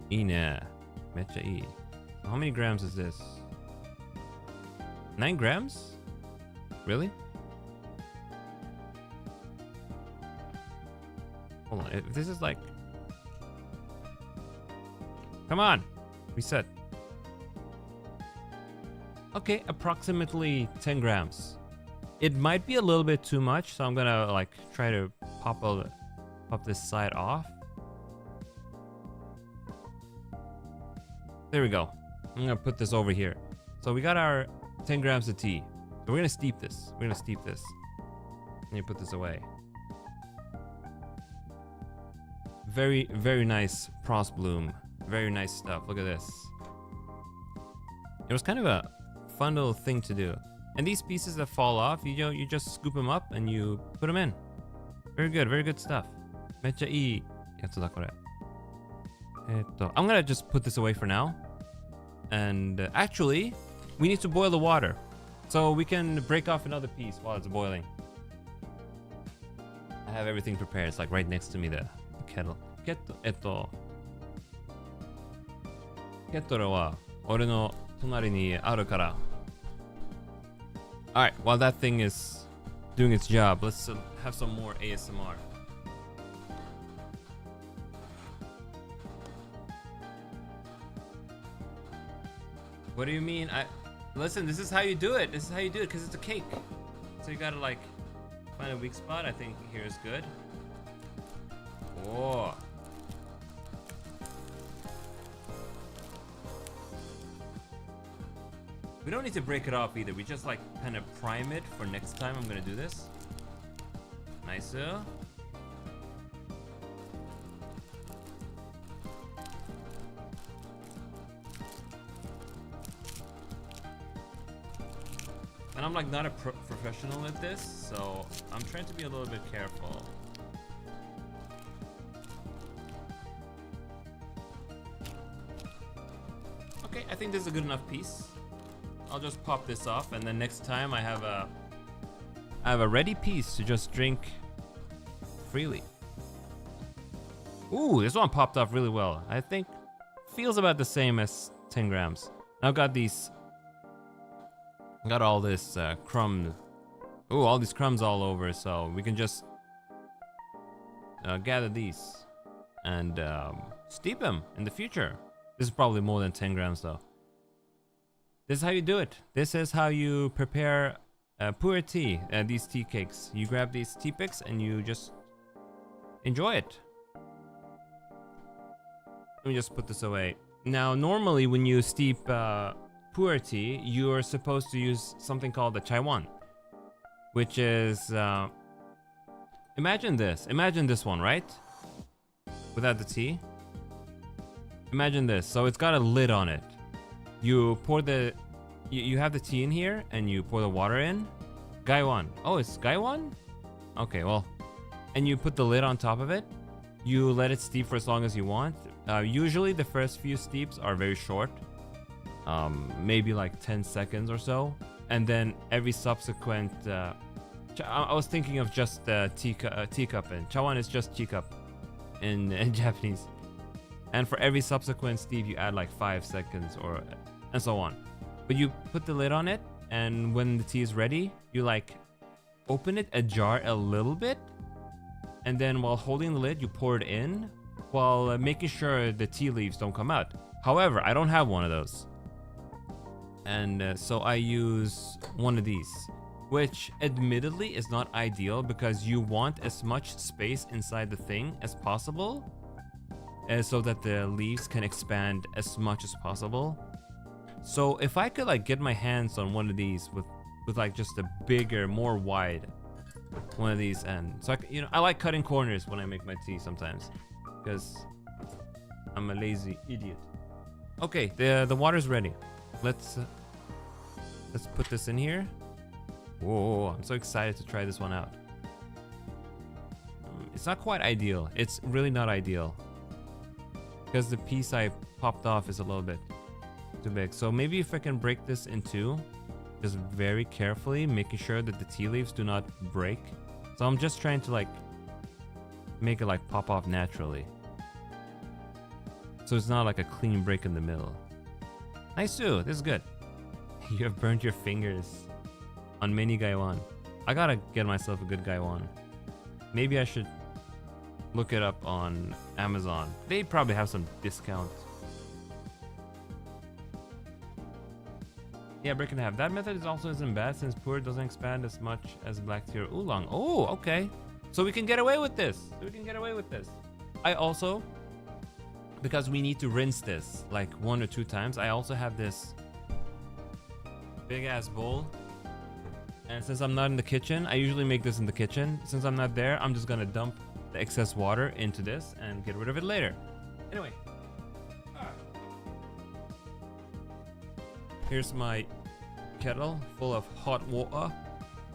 いいね。めっちゃいい。How many grams is this? 9 grams? Really? Hold on, if this is like... Come on! Reset. Okay, approximately 10 grams. It might be a little bit too much, so I'm gonna like try to pop this side off. There we go. I'm gonna put this over here. So we got our 10 grams of tea. So we're gonna steep this. Let me put this away. Very, very nice prosbloom. Very nice stuff. Look at this. It was kind of a fun little thing to do. And these pieces that fall off, you just scoop them up and you put them in. Very good stuff. めっちゃいいやつだこれ。I'm gonna just put this away for now. And actually, we need to boil the water. So we can break off another piece while it's boiling. have everything prepared. It's like right next to me, the kettle. ケトルは俺の隣にあるから。Alright, while that thing is doing its job, let's have some more ASMR. What do you mean? Listen, this is how you do it. This is how you do it because it's a cake. So you gotta like find a weak spot. I think here is good. Oh. We don't need to break it off either. We just like kind of prime it for next time I'm gonna do this. Nice. And I'm like not a professional at this, so I'm trying to be a little bit careful. Okay, I think this is a good enough piece. I'll just pop this off, and then next time I have a ready piece to just drink freely. Ooh, this one popped off really well. I think feels about the same as 10 grams. I've got these. Got all this crumb. Ooh, all these crumbs all over, so we can just gather these and steep them in the future. This is probably more than 10 grams though. This is how you do it. This is how you prepare pu'er tea, these tea cakes. You grab these tea picks and you just enjoy it. Let me just put this away. Now, normally when you steep pu'er tea, you are supposed to use something called the chaiwan, which is imagine this one, right? Without the tea. Imagine this. So it's got a lid on it. You pour you have the tea in here and you pour the water in. Gaiwan. Oh, it's gaiwan? Okay, well, and you put the lid on top of it. You let it steep for as long as you want. Usually the first few steeps are very short. Maybe like 10 seconds or so. And then every subsequent, I was thinking of just teacup, and chawan is just teacup in Japanese. And for every subsequent steep, you add like 5 seconds and so on. But you put the lid on it, and when the tea is ready, you like open it ajar a little bit. And then while holding the lid, you pour it in while making sure the tea leaves don't come out. However, I don't have one of those. And so I use one of these, which admittedly is not ideal because you want as much space inside the thing as possible, so that the leaves can expand as much as possible. So if I could like get my hands on one of these with like just a bigger, more wide one of these, and so I like cutting corners when I make my tea sometimes because I'm a lazy idiot. Okay, the water's ready. Let's put this in here. Whoa, I'm so excited to try this one out. It's not quite ideal. It's really not ideal because the piece I popped off is a little bit too big. So maybe if I can break this in two, just very carefully, making sure that the tea leaves do not break. So I'm just trying to like make it like pop off naturally, so it's not like a clean break in the middle. Nice too. This is good. You have burned your fingers on many gaiwan. I gotta get myself a good gaiwan. Maybe I should look it up on Amazon. They probably have some discount. Yeah, break in half. That method is also isn't bad since pu'er doesn't expand as much as black tea or oolong. Oh, okay. So we can get away with this. I also, because we need to rinse this like 1 or 2 times, I also have this big ass bowl. And since I'm not in the kitchen, I usually make this in the kitchen. Since I'm not there, I'm just gonna dump the excess water into this and get rid of it later. Anyway. Here's my kettle full of hot water.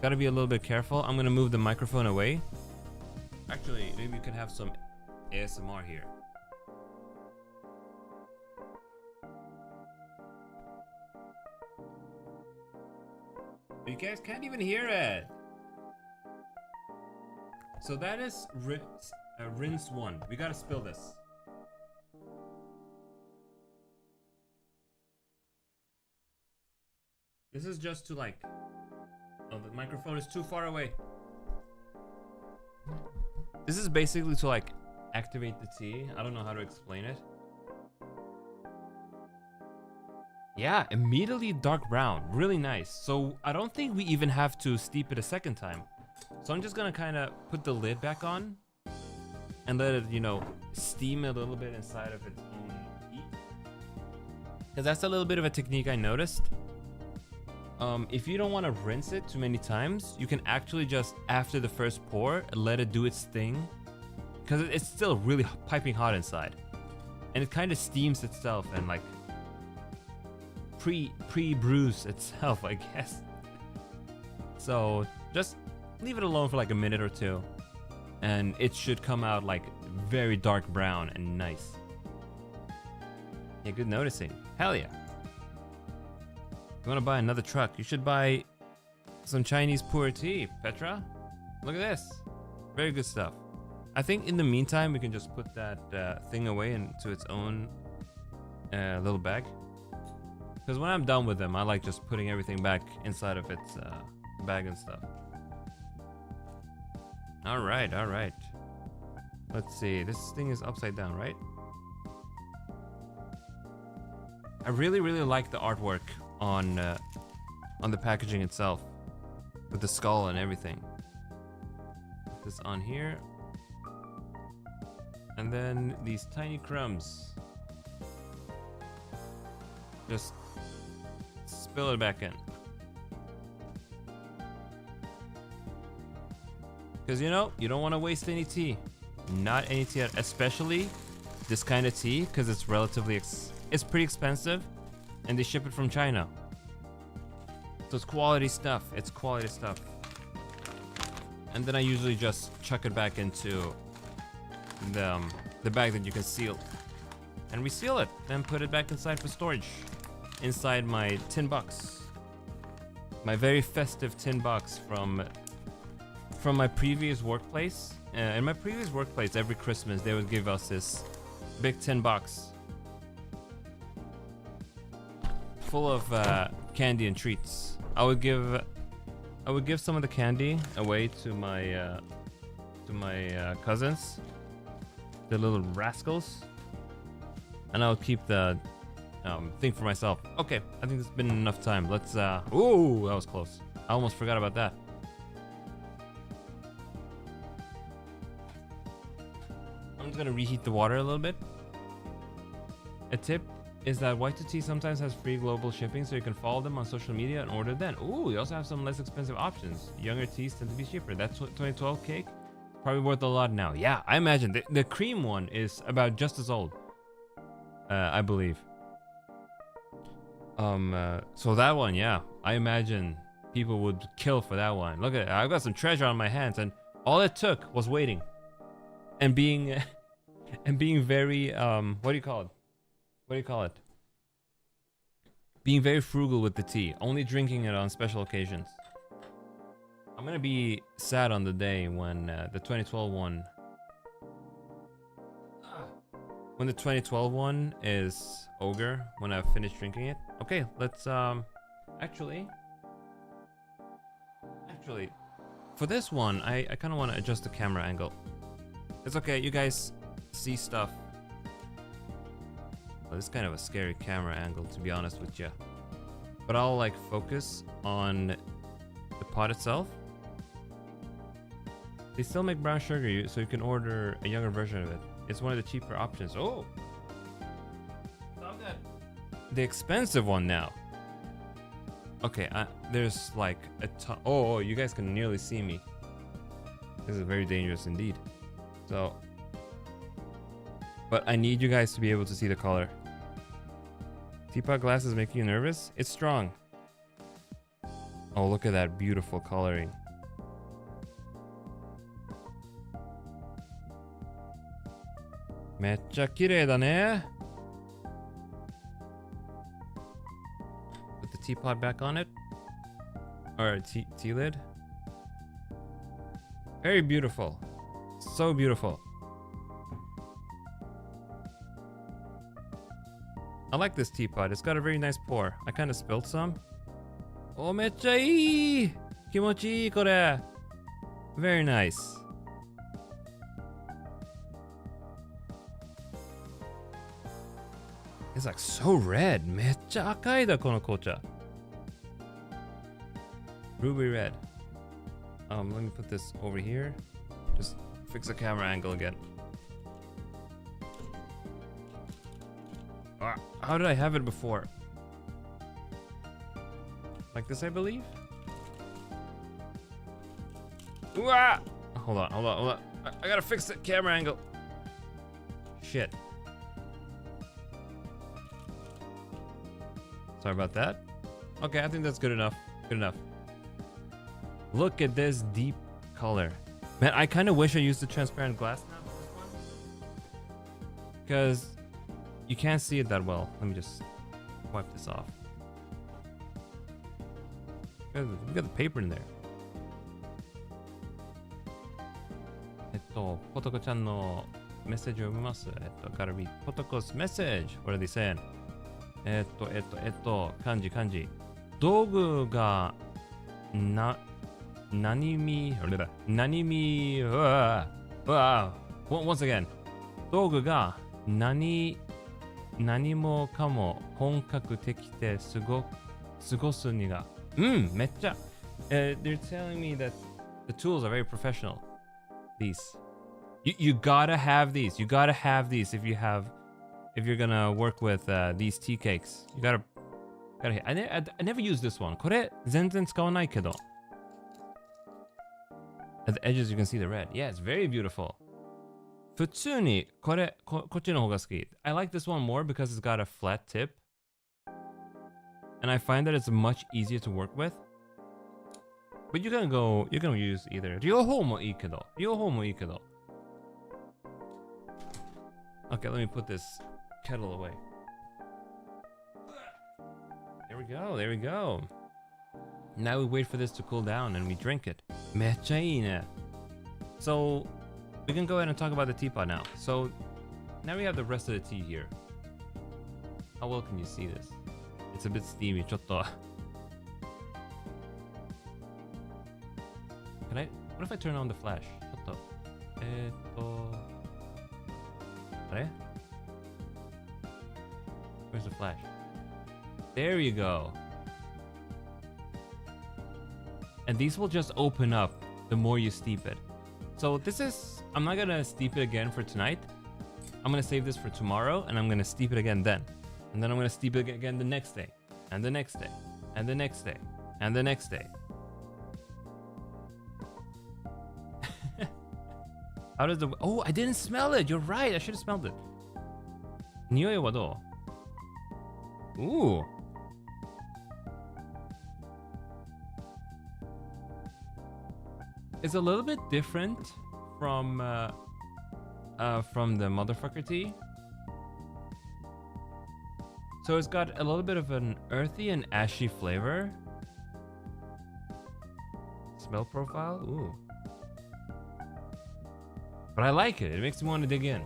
Gotta be a little bit careful. I'm gonna move the microphone away. Actually, maybe you can have some ASMR here. You guys can't even hear it. So that is rinse 1. We gotta spill this. This is just to like... Oh, the microphone is too far away. This is basically to like activate the tea. I don't know how to explain it. Yeah, immediately dark brown. Really nice. So I don't think we even have to steep it a second time. So I'm just gonna kind of put the lid back on and let it, you know, steam a little bit inside of its own heat. Because that's a little bit of a technique I noticed. If you don't want to rinse it too many times, you can actually just, after the first pour, let it do its thing. Because it's still really piping hot inside. And it kind of steams itself and like pre-brews itself, I guess. So just leave it alone for like a minute or two. And it should come out like very dark brown and nice. Yeah, good noticing. Hell yeah. You want to buy another truck? You should buy some Chinese pu'er tea, Petra. Look at this. Very good stuff. I think in the meantime, we can just put that thing away into its own little bag. Because when I'm done with them, I like just putting everything back inside of its bag and stuff. All right, all right. Let's see. This thing is upside down, right? I really, really like the artwork on the packaging itself, with the skull and everything. Put this on here, and then these tiny crumbs. Just spill it back in, because you know you don't want to waste any tea. Not any tea, especially this kind of tea, because it's relatively it's pretty expensive. And they ship it from China. So it's quality stuff. It's quality stuff. And then I usually just chuck it back into the bag that you can seal. And reseal it. Then put it back inside for storage. Inside my tin box. My very festive tin box from my previous workplace. In my previous workplace, every Christmas they would give us this big tin box. Full of candy and treats. I would give some of the candy away to my cousins, the little rascals, and I would keep the thing for myself. Okay, I think it's been enough time. Let's ooh, that was close. I almost forgot about that. I'm just gonna reheat the water a little bit. A tip is that White Tea sometimes has free global shipping, so you can follow them on social media and order then. Ooh, you also have some less expensive options. Younger teas tend to be cheaper. That 2012 cake, probably worth a lot now. Yeah, I imagine. The cream one is about just as old, I believe. So that one, yeah, I imagine people would kill for that one. Look at it. I've got some treasure on my hands, and all it took was waiting. And being, very, what do you call it? What do you call it? Being very frugal with the tea, only drinking it on special occasions. I'm gonna be sad on the day when the 2012 one, is ogre, when I've finished drinking it. Okay, let's actually, for this one, I kind of want to adjust the camera angle. It's okay, you guys see stuff. Well, this is kind of a scary camera angle, to be honest with you. But I'll like focus on the pot itself. They still make brown sugar, so you can order a younger version of it. It's one of the cheaper options. Oh, stop that! The expensive one now. Okay, there's like a ton. Oh, you guys can nearly see me. This is very dangerous indeed. So, but I need you guys to be able to see the color. Teapot glass is making you nervous? It's strong. Oh, look at that beautiful coloring. Meccha kirei da ne. Put the teapot back on it. Or tea lid. Very beautiful. So beautiful. I like this teapot. It's got a very nice pour. I kind of spilled some. Oh, めっちゃいい! 気持ちいいこれ. Very nice. It's like so red. めっちゃ赤いだこの紅茶. Ruby red. Let me put this over here. Just fix the camera angle again. How did I have it before? Like this, I believe? Hold on. I gotta fix the camera angle. Shit. Sorry about that. Okay, I think that's good enough. Good enough. Look at this deep color. Man, I kind of wish I used the transparent glass now for this one. Because you can't see it that well. Let me just wipe this off. We got the paper in there. ポトコちゃんのメッセージを読みます。gotta read Potoko's message. What are they saying? 漢字。道具が何見 Once again. 道具が何もかも本格的で過ごすにがめっちゃ They're telling me that the tools are very professional. These. You gotta have these. You gotta have these if you're gonna work with these tea cakes. You gotta I never use this one. これ全然使わないけど At the edges you can see the red. Yeah, it's very beautiful. 普通にこっちの方が好き I like this one more because it's got a flat tip. And I find that it's much easier to work with. But you're gonna use either. 両方もいいけど Okay, let me put this kettle away. There we go. Now we wait for this to cool down and we drink it. めっちゃいいね So we can go ahead and talk about the teapot now. So now we have the rest of the tea here. How well can you see this? It's a bit steamy. ちょっと What if I turn on the flash? ちょっとあれ Where's the flash? There you go. And these will just open up the more you steep it. So I'm not gonna steep it again for tonight. I'm gonna save this for tomorrow and I'm gonna steep it again then. And then I'm gonna steep it again the next day. And the next day. And the next day. And the next day. How does Oh, I didn't smell it. You're right. I should have smelled it. 匂いはどう? Ooh. It's a little bit different from the motherfucker tea. So it's got a little bit of an earthy and ashy flavor. Smell profile? Ooh. But I like it. It makes me want to dig in.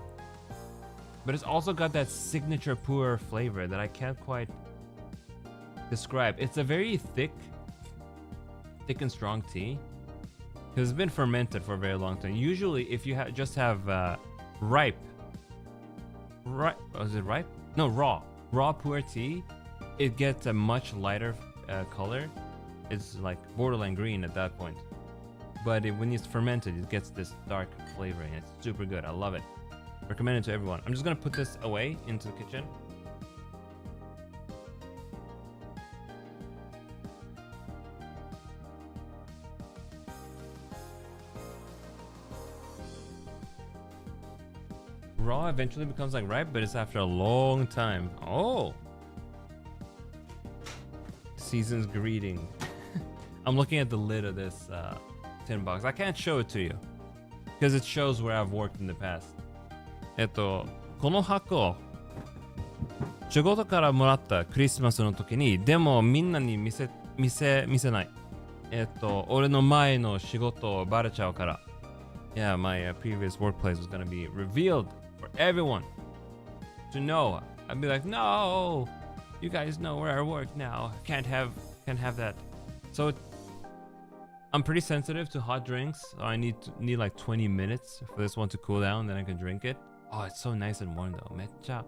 But it's also got that signature pu'er flavor that I can't quite describe. It's a very thick and strong tea. Because it's been fermented for a very long time. Usually, if you just have ripe, is it ripe? No, raw pu'er tea, it gets a much lighter color. It's like borderline green at that point. But when it's fermented, it gets this dark flavor and it's super good. I love it. Recommend it to everyone. I'm just gonna put this away into the kitchen. Raw eventually becomes like ripe, but it's after a long time. Oh! Season's greeting. I'm looking at the lid of this tin box. I can't show it to you because it shows where I've worked in the past. この箱仕事からもらったクリスマスの時にでもみんなに見せない俺の前の仕事バレちゃうから Yeah, my previous workplace was gonna be revealed for everyone to know. I'd be like, no, you guys know where I work now. Can't have that. So I'm pretty sensitive to hot drinks. So I need like 20 minutes for this one to cool down, then I can drink it. Oh, it's so nice and warm though. Mecha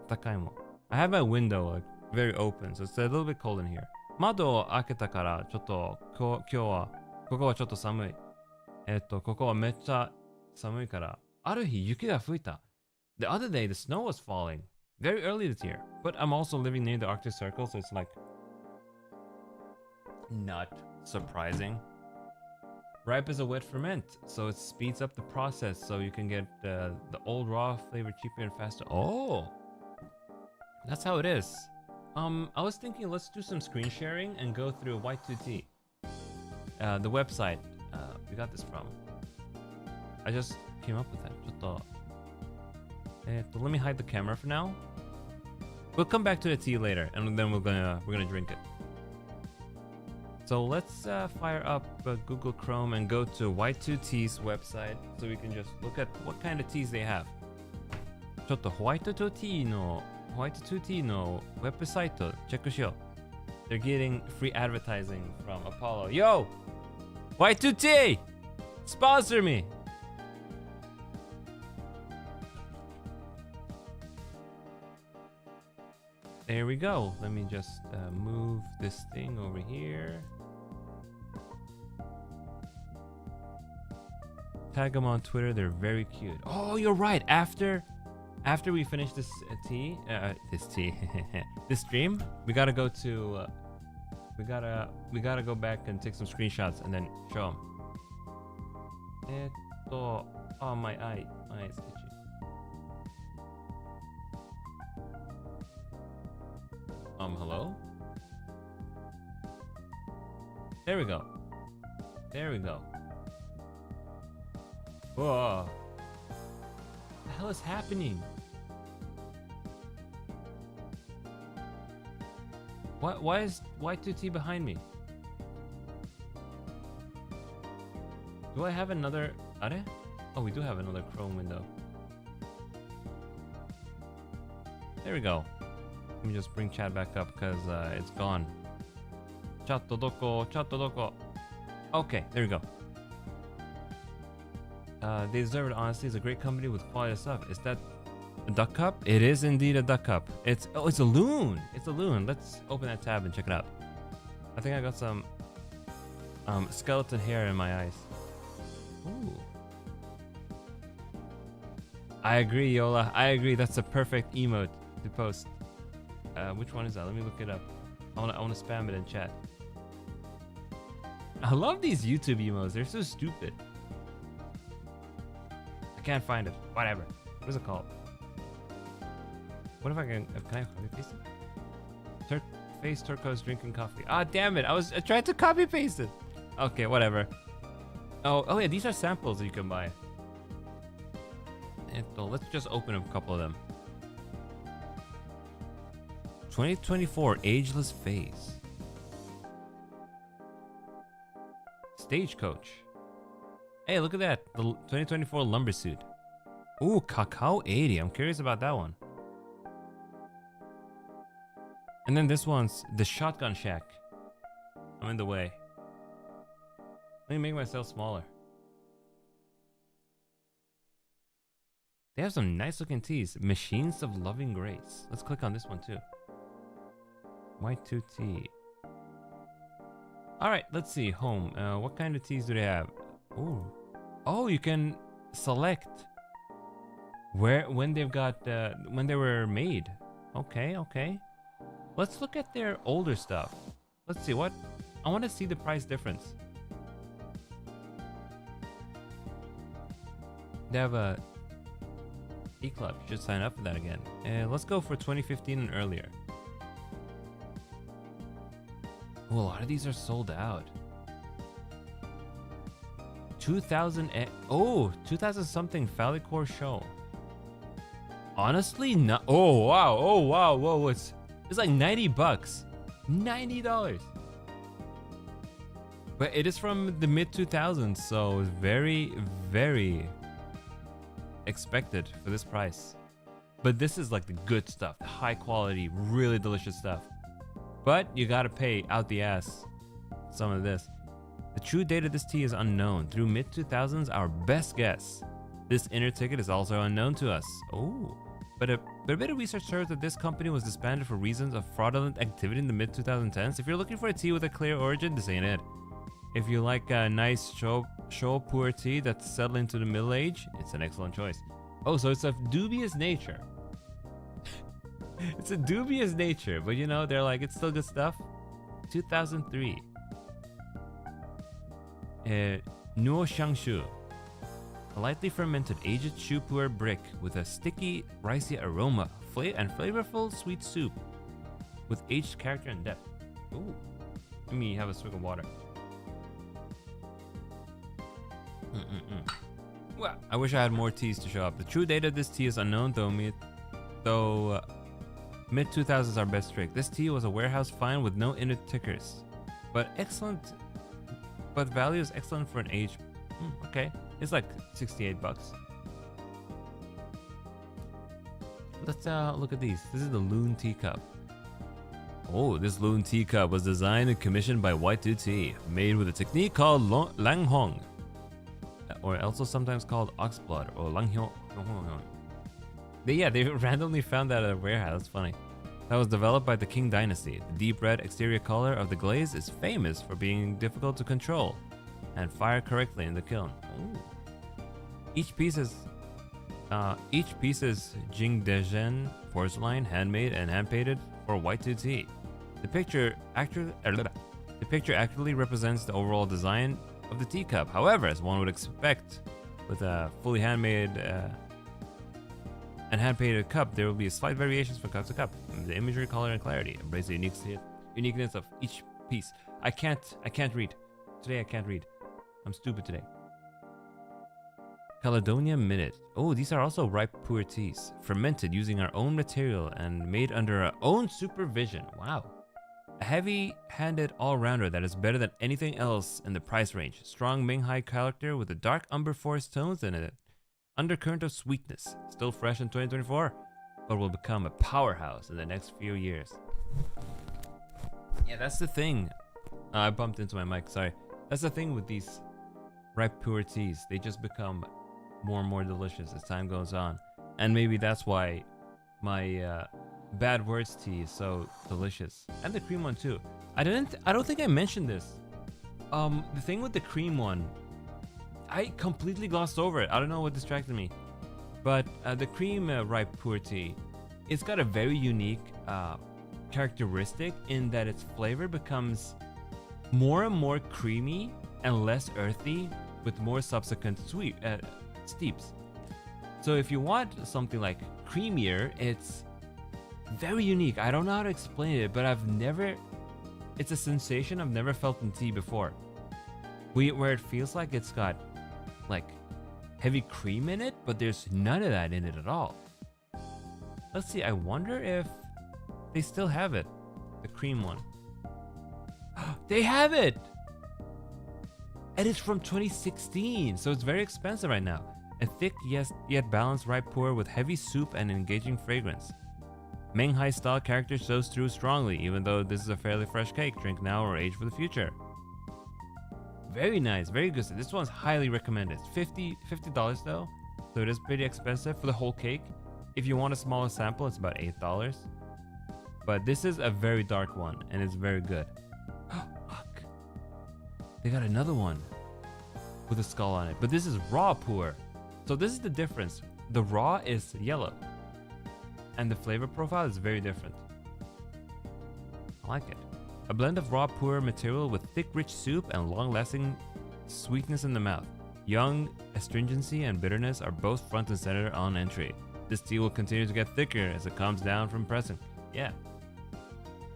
takai mo. I have my window like very open, so it's a little bit cold in here. 窓を開けたからちょっと今日はここはちょっと寒い。ここはめっちゃ寒いから。ある日雪が吹いた。The other day the snow was falling very early this year, but I'm also living near the Arctic Circle, so it's like not surprising. Ripe is a wet ferment, so it speeds up the process, so you can get the old raw flavor cheaper and faster. Oh, that's how it is. I was thinking let's do some screen sharing and go through Y2T, the website we got this from. I just came up with that. ちょっとlet me hide the camera for now. We'll come back to the tea later, and then we're gonna drink it. So let's fire up Google Chrome and go to Y2T's website so we can just look at what kind of teas they have. ちょっとホワイトティーのウェブサイトチェックしよう。They're getting free advertising from Apollo. Yo! Y2T! Sponsor me! There we go. Let me just move this thing over here. Tag them on Twitter. They're very cute. Oh, you're right. After we finish this this stream, we gotta go to we gotta go back and take some screenshots and then show them. Oh, my eye is itchy. Hello? There we go. Whoa. What the hell is happening? Why is Y2T behind me? Do I have another... Are? Oh, we do have another Chrome window. There we go. Let me just bring chat back up because it's gone. Chat doko. Okay, there we go. They deserve it, honestly. It's a great company with quality stuff. Is that a duck cup? It is indeed a duck cup. It's a loon. It's a loon. Let's open that tab and check it out. I think I got some skeleton hair in my eyes. Ooh. I agree, Yola. I agree. That's a perfect emote to post. Which one is that? Let me look it up. I wanna spam it in chat. I love these YouTube emotes. They're so stupid. I can't find it. Whatever. What is it called? What if I can I copy paste it? Face turquoise drinking coffee. Ah, damn it. I tried to copy paste it. Okay, whatever. Oh yeah, these are samples that you can buy. And let's just open a couple of them. 2024 Ageless Phase. Stagecoach. Hey, look at that. The 2024 Lumber Suit. Ooh, Cacao 80. I'm curious about that one. And then this one's the Shotgun Shack. I'm in the way. Let me make myself smaller. They have some nice looking teas. Machines of Loving Grace. Let's click on this one too. Y2T. Alright, let's see. Home. What kind of teas do they have? Ooh. Oh, you can select when they've got when they were made. Okay. Let's look at their older stuff. Let's see what I want to see the price difference. They have a E-Club. You should sign up for that again. Let's go for 2015 and earlier. Oh, a lot of these are sold out. 2000 something Fallicore show. Honestly, not. Oh wow, whoa, it's like $90. $90. But it is from the mid 2000s, so very, very expected for this price. But this is like the good stuff, the high quality, really delicious stuff. But you gotta pay out the ass some of this. The true date of this tea is unknown. Through mid 2000s, our best guess. This inner ticket is also unknown to us. Oh, but a bit of research shows that this company was disbanded for reasons of fraudulent activity in the mid 2010s. If you're looking for a tea with a clear origin, this ain't it. If you like a nice show pour tea that's settling to the middle age, it's an excellent choice. Oh, so it's of dubious nature. It's a dubious nature, but you know, they're like, it's still good stuff. 2003. Nuo Shangshu. A lightly fermented aged shu pu'er brick with a sticky, ricey aroma and flavorful sweet soup with aged character and depth. Ooh. Let me have a swig of water. Well, I wish I had more teas to show up. The true date of this tea is unknown, though mid 2000s our best trick. This tea was a warehouse find with no inner tickers, but value is excellent for an age. Okay, it's like 68 bucks. Let's look at these. This is the Loon Teacup. Oh, this Loon Teacup was designed and commissioned by White Tea, made with a technique called Lang Hong, or also sometimes called oxblood or Lang Hong. They randomly found that at a warehouse. That's funny. That was developed by the Qing Dynasty. The deep red exterior color of the glaze is famous for being difficult to control and fire correctly in the kiln. Ooh. Each piece is Jingdezhen porcelain, handmade and hand-painted for White tea. The picture accurately represents the overall design of the teacup. However, as one would expect, with a fully handmade and hand-painted cup, there will be slight variations from cup to cup. The imagery, color, and clarity embrace the uniqueness of each piece. I can't read. Today I can't read. I'm stupid today. Caledonia Minute. Oh, these are also ripe pu'er teas, fermented using our own material and made under our own supervision. Wow. A heavy-handed all-rounder that is better than anything else in the price range. Strong Minghai character with a dark umber forest tones and an undercurrent of sweetness. Still fresh in 2024, but will become a powerhouse in the next few years. Yeah, that's the thing. I bumped into my mic, sorry. That's the thing with these ripe pu'er teas. They just become more and more delicious as time goes on. And maybe that's why my Bad Words tea is so delicious. And the cream one too. I don't think I mentioned this. The thing with the cream one, I completely glossed over it. I don't know what distracted me. But the cream ripe pu'er tea, it's got a very unique characteristic in that its flavor becomes more and more creamy and less earthy with more subsequent steeps. So if you want something like creamier, it's very unique. I don't know how to explain it, but it's a sensation I've never felt in tea before. Where it feels like it's got like heavy cream in it, but there's none of that in it at all. Let's see, I wonder if they still have it. The cream one. They have it! And it's from 2016, so it's very expensive right now. A thick yet balanced ripe pour with heavy soup and engaging fragrance. Menghai style character shows through strongly, even though this is a fairly fresh cake. Drink now or age for the future. Very nice, very good. This one's highly recommended. It's $50 though, so it is pretty expensive for the whole cake. If you want a smaller sample, it's about $8. But this is a very dark one, and it's very good. Look, they got another one with a skull on it, but this is raw pu'er. So this is the difference. The raw is yellow, and the flavor profile is very different. I like it. A blend of raw pu'er material with thick, rich soup and long-lasting sweetness in the mouth. Young astringency and bitterness are both front and center on entry. This tea will continue to get thicker as it comes down from pressing. Yeah.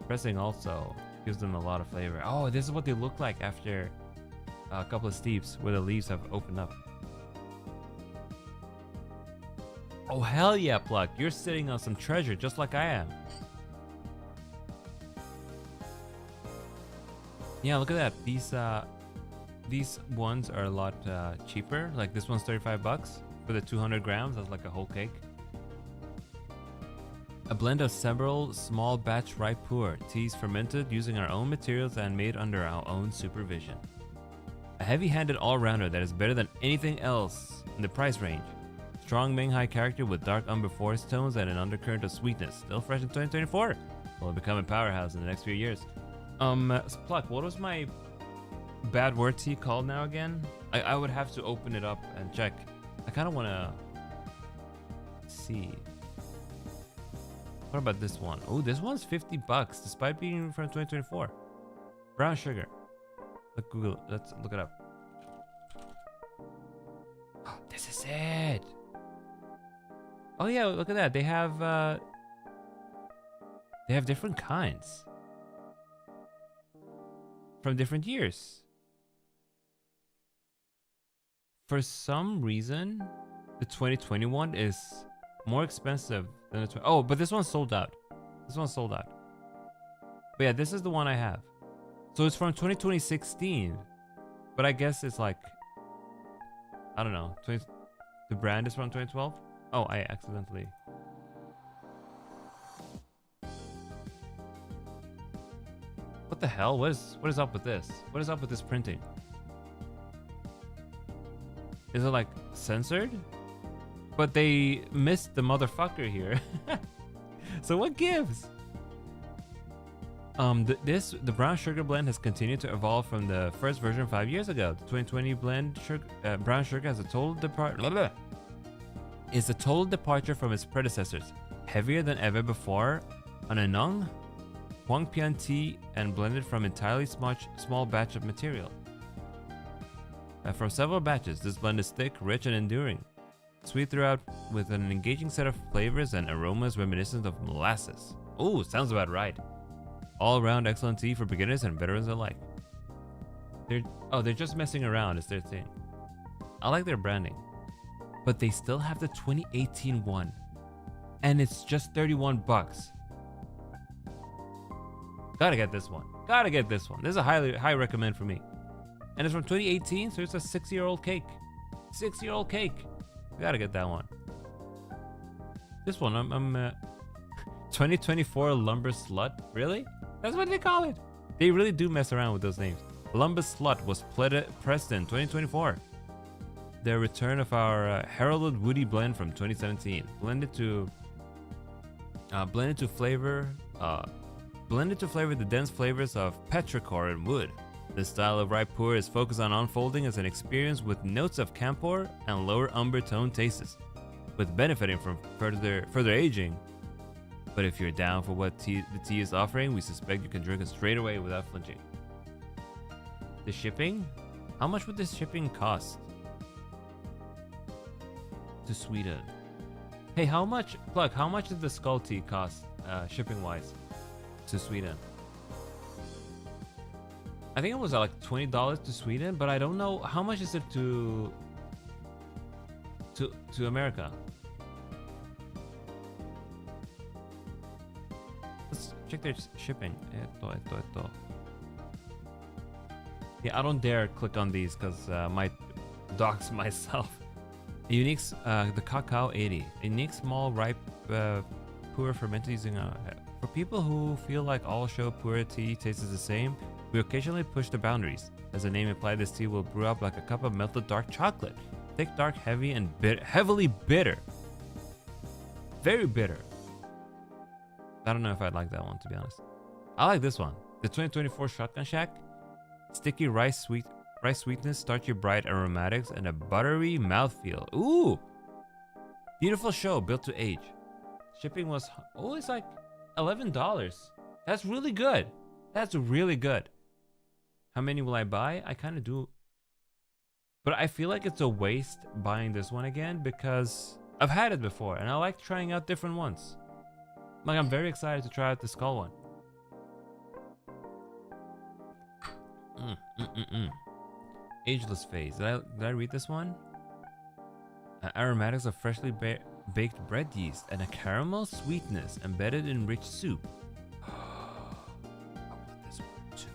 Pressing also gives them a lot of flavor. Oh, this is what they look like after a couple of steeps where the leaves have opened up. Oh, hell yeah, Pluck. You're sitting on some treasure just like I am. Yeah, look at that. These these ones are a lot cheaper. Like this one's 35 bucks for the 200 grams. That's like a whole cake. A blend of several small batch ripe pu'er teas fermented using our own materials and made under our own supervision. A heavy-handed all-rounder that is better than anything else in the price range. Strong Minghai character with dark umber forest tones and an undercurrent of sweetness. Still fresh in 2024. Will become a powerhouse in the next few years. Pluck, what was my bad word tea called now again? I would have to open it up and check. I kind of want to see. What about this one? Oh, this one's 50 bucks despite being from 2024. Brown sugar. Let's look it up. This is it. Oh yeah, look at that. They have different kinds from different years. For some reason, the 2021 is more expensive than the oh, but this one's sold out. This one's sold out. But yeah, this is the one I have. So it's from 2016, but I guess it's like, I don't know. The brand is from 2012. Oh, I accidentally. What the hell? What is up with this? What is up with this printing? Is it like censored? But they missed the motherfucker here. So what gives? The brown sugar blend has continued to evolve from the first version 5 years ago. The 2020 blend brown sugar has a total departure from its predecessors. Heavier than ever before on a Nung, Huangpian tea and blended from entirely small batch of material. From several batches, this blend is thick, rich, and enduring. Sweet throughout with an engaging set of flavors and aromas reminiscent of molasses. Ooh, sounds about right. All-around excellent tea for beginners and veterans alike. They're just messing around is their thing. I like their branding. But they still have the 2018 one. And it's just 31 bucks. Gotta get this one. Gotta get this one. This is a high recommend for me. And it's from 2018, so it's a 6-year-old cake. 6-year-old cake. Gotta get that one. This one, I'm 2024 Lumber Slut. Really? That's what they call it. They really do mess around with those names. Lumber Slut was pressed in 2024. The return of our heralded woody blend from 2017, blended to flavor the dense flavors of petrichor and wood. This style of ripe pu'er is focused on unfolding as an experience with notes of camphor and lower umber tone tastes, with benefiting from further aging. But if you're down for what the tea is offering, we suspect you can drink it straight away without flinching. The shipping? How much would this shipping cost? To Sweden. Hey, how much did the skull tea cost shipping wise to Sweden? I think it was like $20 to Sweden, but I don't know how much is it to America. Let's check their shipping. Yeah, I don't dare click on these because I might dox myself. A unique, the Cacao 80. A unique small ripe pu'er fermented using for people who feel like all show pu'er tea tastes the same, we occasionally push the boundaries. As the name implies, this tea will brew up like a cup of melted dark chocolate. Thick, dark, heavy, and heavily bitter. Very bitter. I don't know if I'd like that one, to be honest. I like this one. The 2024 Shotgun Shack. Sticky rice sweetness, starchy bright aromatics, and a buttery mouthfeel. Ooh! Beautiful show, built to age. Shipping was, it's like $11. That's really good. That's really good. How many will I buy? I kind of do. But I feel like it's a waste buying this one again because I've had it before and I like trying out different ones. Like, I'm very excited to try out the skull one. Ageless phase. Did I read this one? Aromatics of freshly baked bread yeast and a caramel sweetness embedded in rich soup. I want this one too.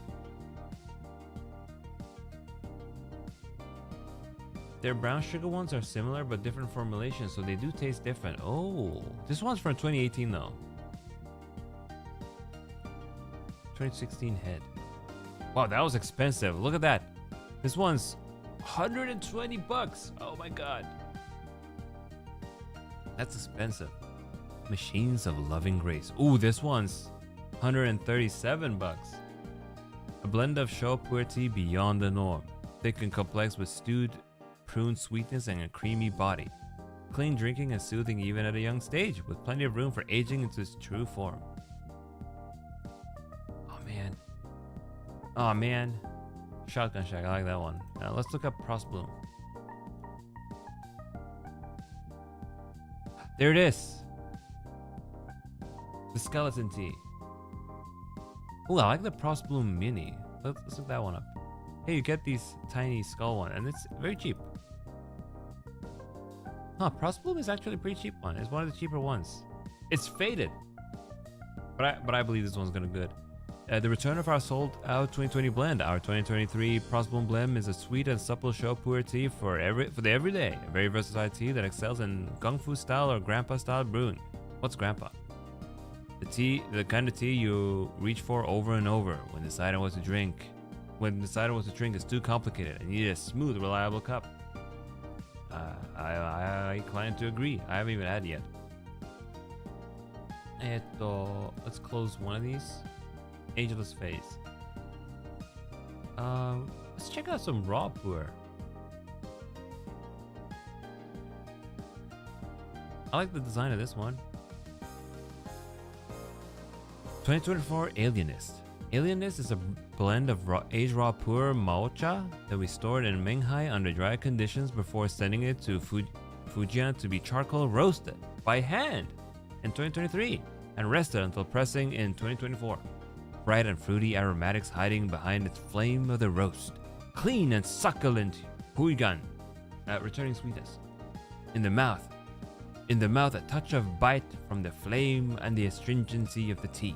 Their brown sugar ones are similar but different formulations, so they do taste different. Oh, this one's from 2018 though. 2016 head. Wow, that was expensive. Look at that. This one's 120 bucks. Oh my god. That's expensive. Machines of Loving Grace. Ooh, this one's 137 bucks. A blend of show puer tea beyond the norm. Thick and complex with stewed prune sweetness and a creamy body. Clean drinking and soothing even at a young stage, with plenty of room for aging into its true form. Oh man. Oh man. Shotgun Shack, I like that one. Now let's look up Prost Bloom. There it is. The skeleton tea. Oh, I like the Prost Bloom Mini. Let's look that one up. Hey, you get these tiny skull one, and it's very cheap. Huh, Prost Bloom is actually a pretty cheap one. It's one of the cheaper ones. It's faded, but I believe this one's gonna good. The return of our sold out 2020 blend. Our 2023 Prost Bloom blend is a sweet and supple show puer tea for the everyday. A very versatile tea that excels in kung fu style or grandpa style brewing. What's grandpa? The kind of tea you reach for over and over when deciding what to drink. When deciding what to drink is too complicated and you need a smooth, reliable cup. I incline to agree. I haven't even had it yet. Let's close one of these. Ageless Phase. Let's check out some raw puer. I like the design of this one. 2024 Alienist. Alienist is a blend of aged raw puer maocha that we stored in Menghai under dry conditions before sending it to Fujian to be charcoal roasted by hand in 2023 and rested until pressing in 2024. Bright and fruity aromatics hiding behind its flame of the roast. Clean and succulent huigan, returning sweetness. In the mouth, a touch of bite from the flame and the astringency of the tea.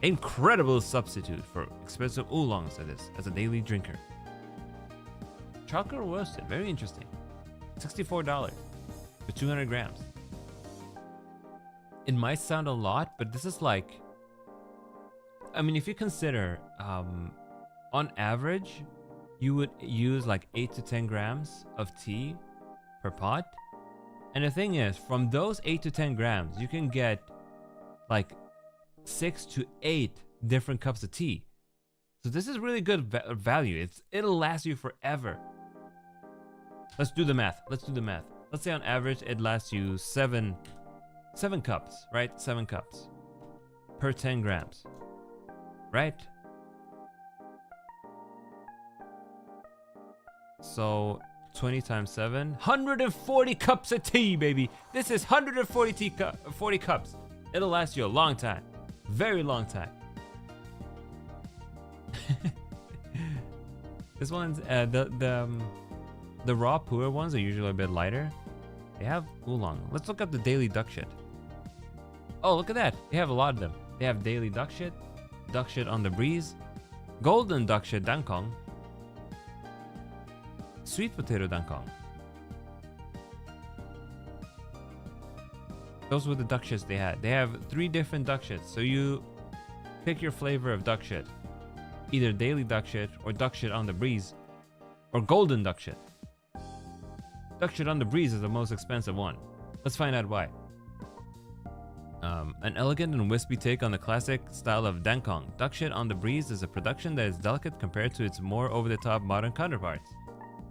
Incredible substitute for expensive oolongs as a daily drinker. Chocolate roasted, very interesting. $64 for 200 grams. It might sound a lot, but this is like, I mean, if you consider, on average, you would use like 8 to 10 grams of tea per pot. And the thing is, from those 8 to 10 grams, you can get like 6 to 8 different cups of tea. So this is really good value. It'll last you forever. Let's do the math. Let's say on average, it lasts you 7 cups, right? 7 cups per 10 grams. Right? So 20 times 7, 140 cups of tea, baby. This is 40 cups. It'll last you a long time. Very long time. This one's the raw puer ones are usually a bit lighter. They have oolong. Let's look up the daily duck shit. Oh, look at that. They have a lot of them. They have daily duck shit on the breeze, golden duck shit dankong, sweet potato dankong. Those were the duck shits they had. They have 3 different duck shits, so you pick your flavor of duck shit. Either daily duck shit or duck shit on the breeze or golden duck shit. Duck shit on the breeze is the most expensive one. Let's find out why. An elegant and wispy take on the classic style of dankong. Duck shit on the breeze is a production that is delicate compared to its more over-the-top modern counterparts.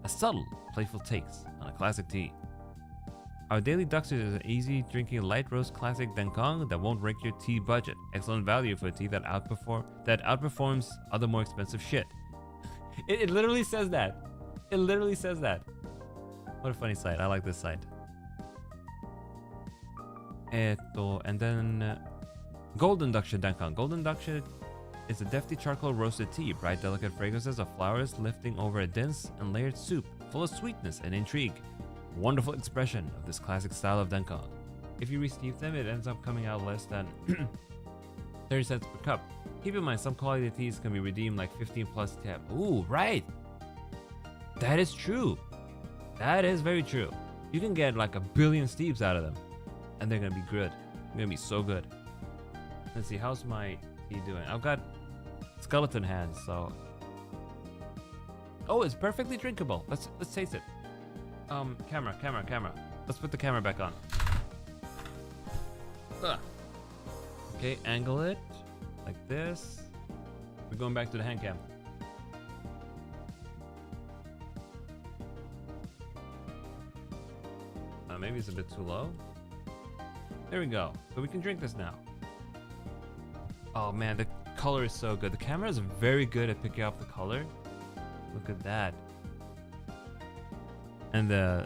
A subtle, playful takes on a classic tea. Our daily duck shit is an easy drinking light roast classic dankong that won't break your tea budget. Excellent value for a tea that outperforms other more expensive shit. It literally says that. It literally says that. What a funny site. I like this site. And then golden duck shit dankong. Golden duck shit is a defty charcoal roasted tea, bright delicate fragrances of flowers lifting over a dense and layered soup, full of sweetness and intrigue. Wonderful expression of this classic style of dankong. If you receive them, it ends up coming out less than 30 cents per cup. Keep in mind, some quality teas can be redeemed like 15 plus tab. Ooh, right! That is true. That is very true. You can get like 1 billion steeps out of them, and they're gonna be good. They're gonna be so good. Let's see, how's my tea doing? I've got skeleton hands, so. Oh, it's perfectly drinkable. Let's taste it. Camera. Let's put the camera back on. Ugh. Okay, angle it like this. We're going back to the hand cam. Maybe it's a bit too low. There we go. So we can drink this now. Oh man, the color is so good. The camera is very good at picking up the color. Look at that. And the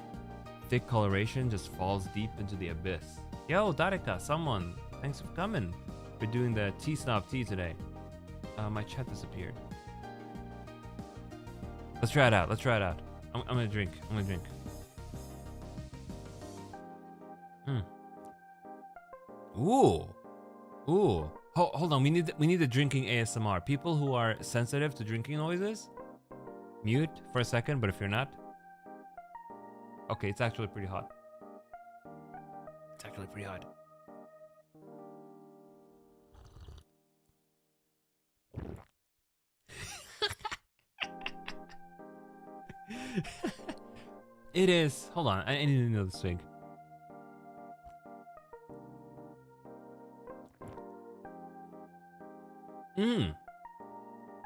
thick coloration just falls deep into the abyss. Yo, Darika, someone. Thanks for coming. We're doing the tea snob tea today. My chat disappeared. Let's try it out. I'm gonna drink. Ooh. Hold on. We need the drinking ASMR. People who are sensitive to drinking noises, mute for a second. But if you're not, okay, it's actually pretty hot. It is. Hold on. I need another swig.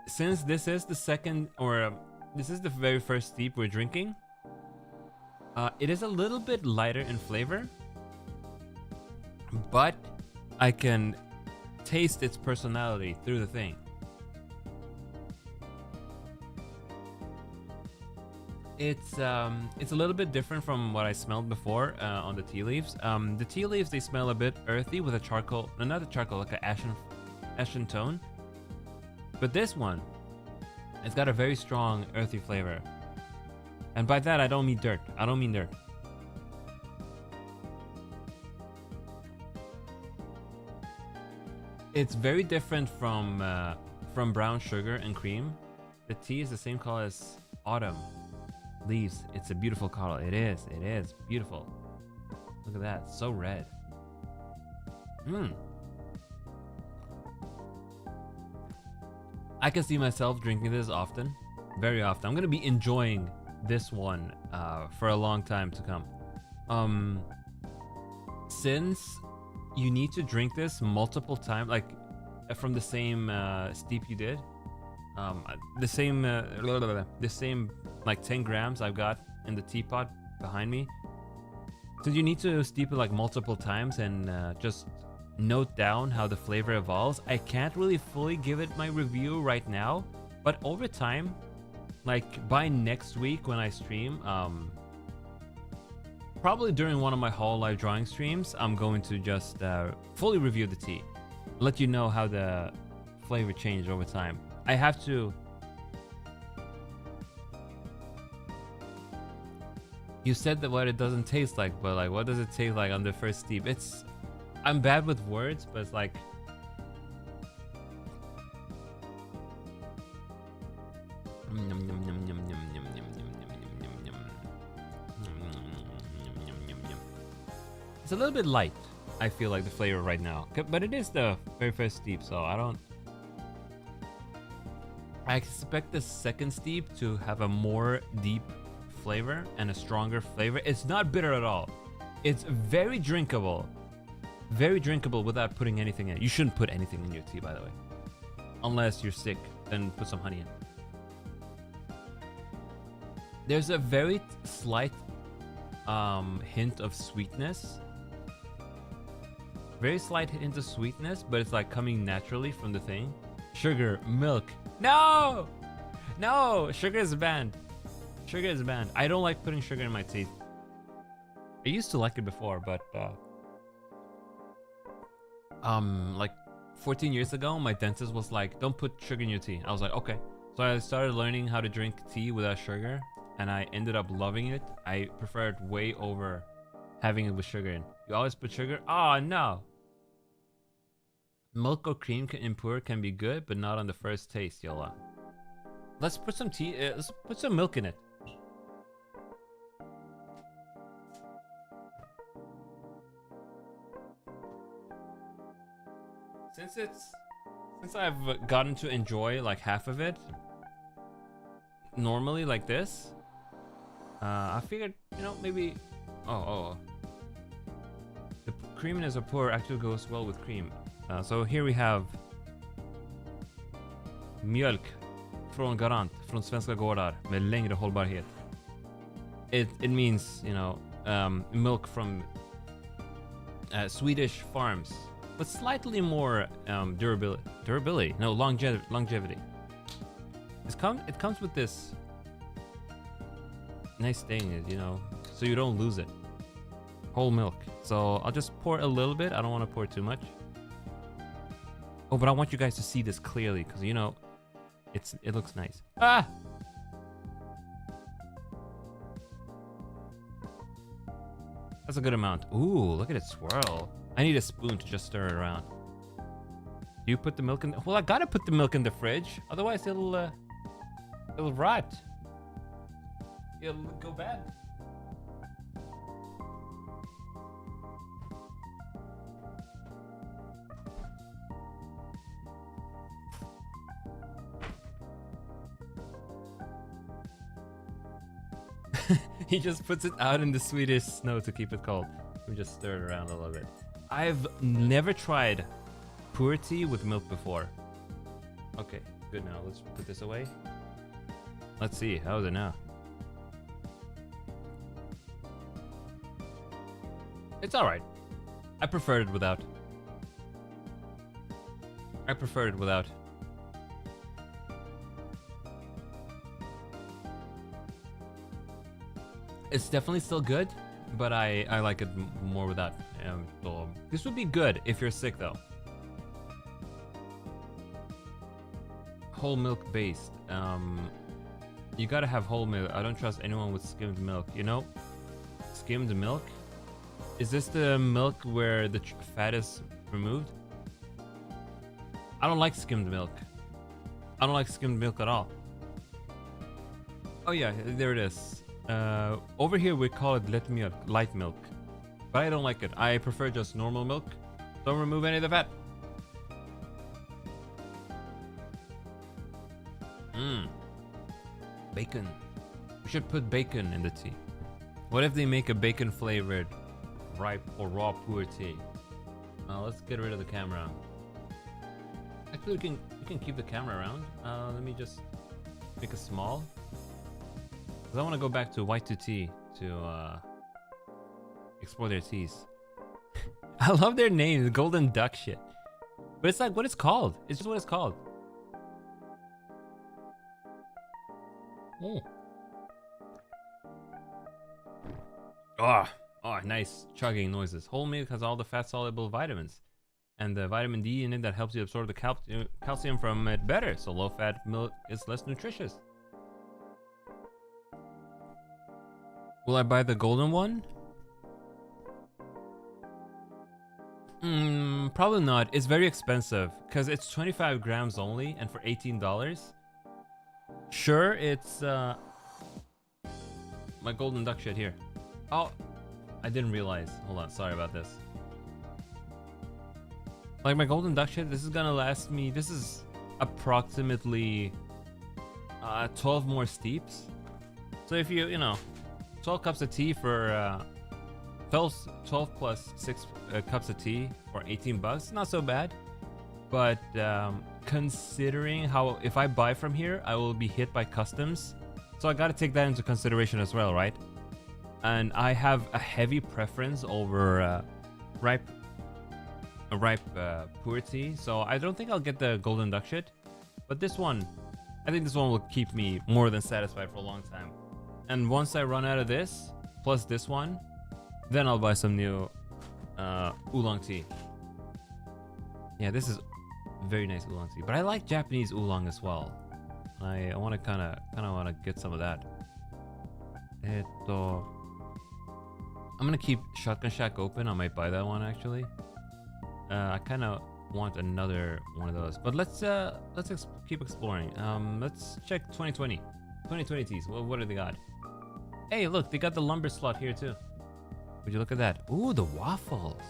Since this is the second, or this is the very first steep we're drinking, it is a little bit lighter in flavor, but I can taste its personality through the thing. It's a little bit different from what I smelled before on the tea leaves. The tea leaves, they smell a bit earthy with a charcoal, not a charcoal, like an ashen tone. But this one, it's got a very strong earthy flavor. And by that, I don't mean dirt. It's very different from brown sugar and cream. The tea is the same color as autumn leaves. It's a beautiful color. It is beautiful. Look at that, so red. I can see myself drinking this often, very often. I'm gonna be enjoying this one for a long time to come. Since you need to drink this multiple times, like from the same steep you did, the same like 10 grams I've got in the teapot behind me. So you need to steep it like multiple times and just note down how the flavor evolves. I can't really fully give it my review right now, but over time, like by next week when I stream, probably during one of my Hall Live drawing streams, I'm going to just fully review the tea, let you know how the flavor changed over time. I have to. You said that what it doesn't taste like, but like what does it taste like on the first steep? I'm bad with words, but it's like it's a little bit light, I feel like, the flavor right now, but it is the very first steep, so I expect the second steep to have a more deep flavor and a stronger flavor. It's not bitter at all. It's very drinkable without putting anything in it. You shouldn't put anything in your tea, by the way, unless you're sick, then put some honey in. There's a very slight hint of sweetness, but it's like coming naturally from the thing. Sugar, milk, no, sugar is banned. I don't like putting sugar in my tea. I used to like it before, but like 14 years ago, my dentist was like, don't put sugar in your tea. I was like, okay. So I started learning how to drink tea without sugar, and I ended up loving it. I prefer it way over having it with sugar in. You always put sugar? Oh no. Milk or cream can be good, but not on the first taste, Yola. Let's put some tea, let's put some milk in it. since I've gotten to enjoy like half of it normally like this, I figured, you know, maybe the creaminess of pour actually goes well with cream. So here we have mjölk från Garant från svenska gårdar med längre hållbarhet. It means, you know, milk from Swedish farms, but slightly more durability. No, longevity. It comes with this nice thing, you know, so you don't lose it. Whole milk. So I'll just pour a little bit. I don't want to pour too much. Oh, but I want you guys to see this clearly, because, you know, it looks nice. Ah! That's a good amount. Ooh, look at it swirl. I need a spoon to just stir it around. Do you put the milk in? Well, I gotta put the milk in the fridge. Otherwise, it'll rot. It'll go bad. He just puts it out in the Swedish snow to keep it cold. We just stir it around a little bit. I've never tried puer tea with milk before. Okay, good now. Let's put this away. Let's see. How is it now? It's alright. I preferred it without. It's definitely still good, but I like it more without. So this would be good if you're sick though. Whole milk based. You gotta have whole milk. I don't trust anyone with skimmed milk. You know, skimmed milk. Is this the milk where the fat is removed? I don't like skimmed milk. I don't like skimmed milk at all. Oh yeah, there it is. Over here we call it light milk, but I don't like it. I prefer just normal milk. Don't remove any of the fat. Bacon. We should put bacon in the tea. What if they make a bacon flavored ripe or raw puer tea? Let's get rid of the camera. Actually, we can keep the camera around. Let me just make it small. Because I want to go back to Vtuber to explore their teas. I love their name, the golden duck shit. But it's like what it's called. It's just what it's called. Oh. Oh, nice chugging noises. Whole milk has all the fat-soluble vitamins. And the vitamin D in it that helps you absorb the calcium from it better. So low-fat milk is less nutritious. Will I buy the golden one? Probably not. It's very expensive because it's 25 grams only and for $18. Sure, it's my golden duck shit here. Oh, I didn't realize. Hold on, sorry about this. Like my golden duck shit, this is gonna last me. This is approximately 12 more steeps. So if you know, 12 cups of tea for 12 plus 6 cups of tea for $18, not so bad. But considering how if I buy from here, I will be hit by customs, so I got to take that into consideration as well, right? And I have a heavy preference over ripe puer tea, so I don't think I'll get the golden duck shit. But this one, I think this one will keep me more than satisfied for a long time. And once I run out of this, plus this one, then I'll buy some new oolong tea. Yeah, this is very nice oolong tea, but I like Japanese oolong as well. I want to kind of want to get some of that. I'm gonna keep Shotgun Shack open. I might buy that one actually. I kind of want another one of those, but let's keep exploring. Let's check 2020 teas. What do they got? Hey, look, they got the lumber slot here too. Would you look at that? Ooh, the waffles.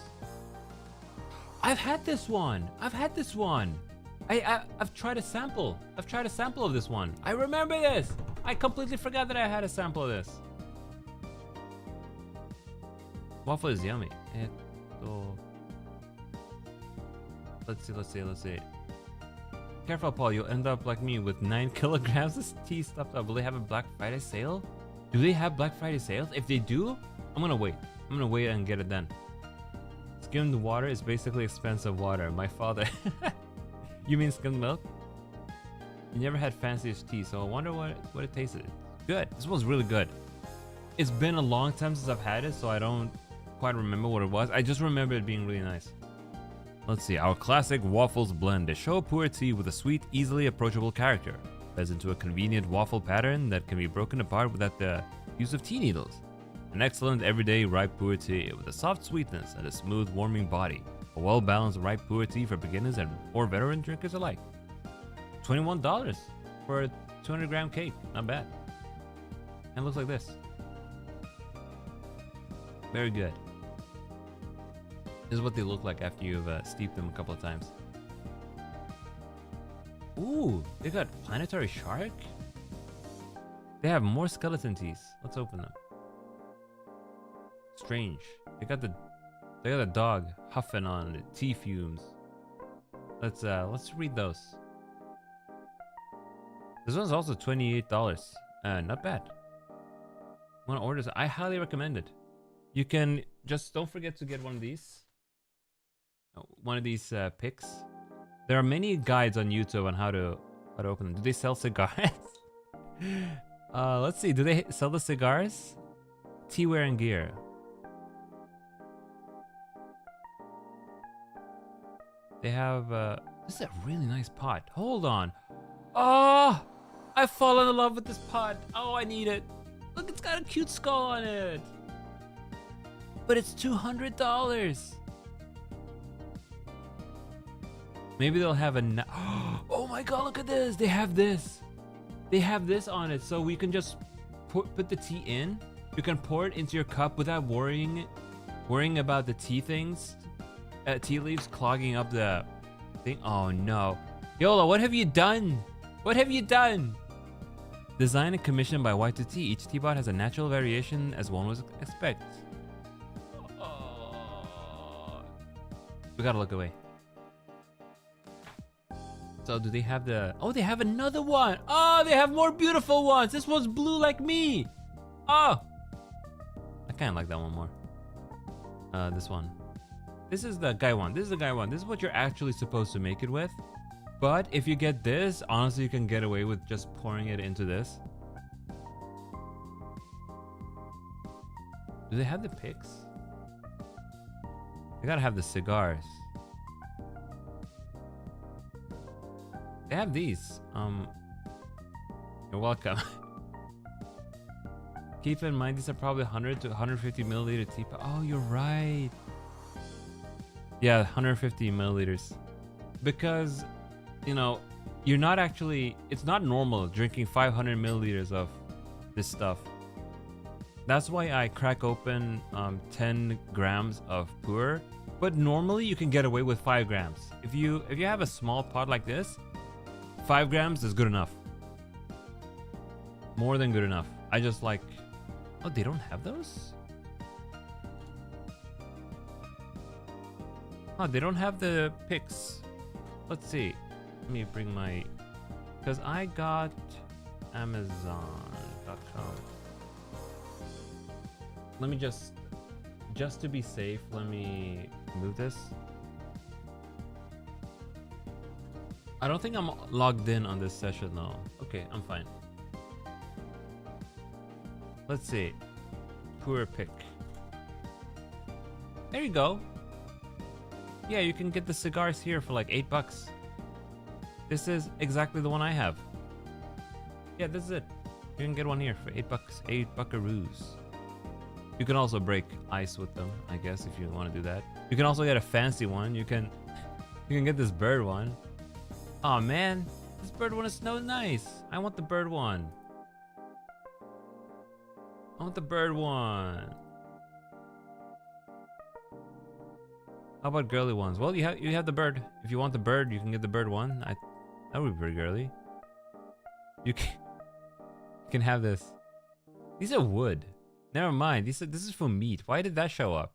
I've had this one. I've had this one. I've tried a sample. I've tried a sample of this one. I remember this. I completely forgot that I had a sample of this. Waffle is yummy. Let's see. Careful, Paul. You'll end up like me with 9 kilograms of tea stuffed up. Will they have a Black Friday sale? Do they have Black Friday sales? If they do, I'm gonna wait. I'm gonna wait and get it then. Skimmed water is basically expensive water. My father. You mean skimmed milk? You never had fanciest tea, so I wonder what it tasted. Good. This one's really good. It's been a long time since I've had it, so I don't quite remember what it was. I just remember it being really nice. Let's see. Our classic waffles blend. A show pu'er tea with a sweet, easily approachable character. Feds into a convenient waffle pattern that can be broken apart without the use of tea needles. An excellent everyday ripe pu'er tea with a soft sweetness and a smooth, warming body. A well-balanced ripe pu'er tea for beginners and or veteran drinkers alike. $21 for a 200-gram cake. Not bad. And it looks like this. Very good. This is what they look like after you've steeped them a couple of times. Ooh, they got planetary shark? They have more skeleton teeth. Let's open them. Strange. They got a dog huffing on the tea fumes. Let's read those. This one's also $28. Not bad. I'm gonna order this. I highly recommend it. You can just don't forget to get one of these. One of these picks. There are many guides on YouTube on how to open them. Do they sell cigars? Let's see. Do they sell the cigars? Tea wearing gear. They have this is a really nice pot. Hold on. Oh, I've fallen in love with this pot. Oh, I need it. Look, it's got a cute skull on it. But it's $200. Maybe they'll have a oh my god, look at this. They have this. They have this on it, so we can just put the tea in. You can pour it into your cup without worrying about the tea things. Tea leaves clogging up the thing. Oh no. Yola, what have you done? What have you done? Designed and commissioned by Vtuber, each teapot has a natural variation as one would expect. Oh. We gotta look away. So do they have the... Oh, they have another one. Oh, they have more beautiful ones. This one's blue like me. Oh. I kind of like that one more. This one. This is the guy one. This is the guy one. This is what you're actually supposed to make it with. But if you get this, honestly, you can get away with just pouring it into this. Do they have the picks? They gotta have the cigars. They have these. You're welcome. Keep in mind, these are probably 100 to 150 milliliter teapot. Oh, you're right. Yeah, 150 milliliters. Because, you know, you're not actually... It's not normal drinking 500 milliliters of this stuff. That's why I crack open 10 grams of pu'er. But normally you can get away with 5 grams. If you have a small pot like this, 5 grams is good enough. More than good enough. I just like... Oh, they don't have those? Oh, they don't have the picks. Let's see. Let me bring my... Because I got Amazon.com. Let me just to be safe, let me move this. I don't think I'm logged in on this session though. Okay, I'm fine. Let's see. Pu'er pick. There you go. Yeah, you can get the cigars here for like $8. This is exactly the one I have. Yeah, this is it. You can get one here for $8. 8 buckaroos. You can also break ice with them, I guess, if you want to do that. You can also get a fancy one. You can get this bird one. Oh man, this bird one is so nice. I want the bird one. I want the bird one. How How about girly ones? Well, you have the bird. If you want the bird, you can get the bird one. That would be pretty girly. You can have this. These are wood. Never mind. This is for meat. Why did that show up?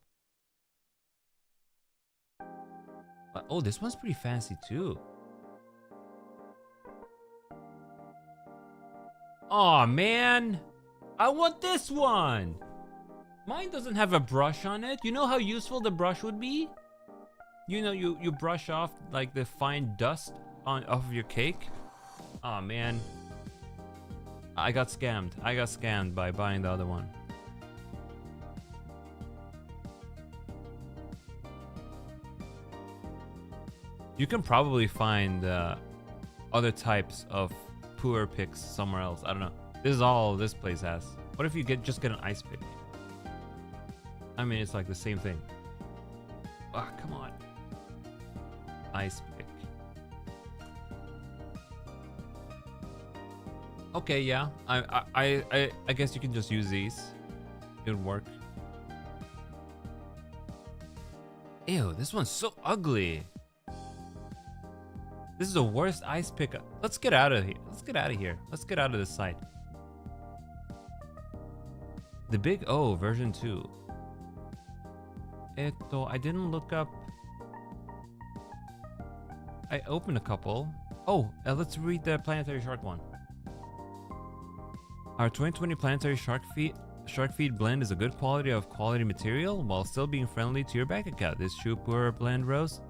Oh, this one's pretty fancy too. Aw, man. I want this one. Mine doesn't have a brush on it. You know how useful the brush would be? You know, you brush off like the fine dust off of your cake. Aw, man. I got scammed. I got scammed by buying the other one. You can probably find other types of poor picks somewhere else. I don't know. This is all this place has. What if you just get an ice pick? I mean, it's like the same thing. Ah, come on. Ice pick. Okay, yeah. I guess you can just use these. It would work. Ew, this one's so ugly. This is the worst ice pick. Let's get out of here. Let's get out of here. Let's get out of this site. The Big O version 2. I didn't look up. I opened a couple. Oh, let's read the planetary shark one. Our 2020 planetary shark feed blend is a good quality material while still being friendly to your bank account. This Shupur blend roast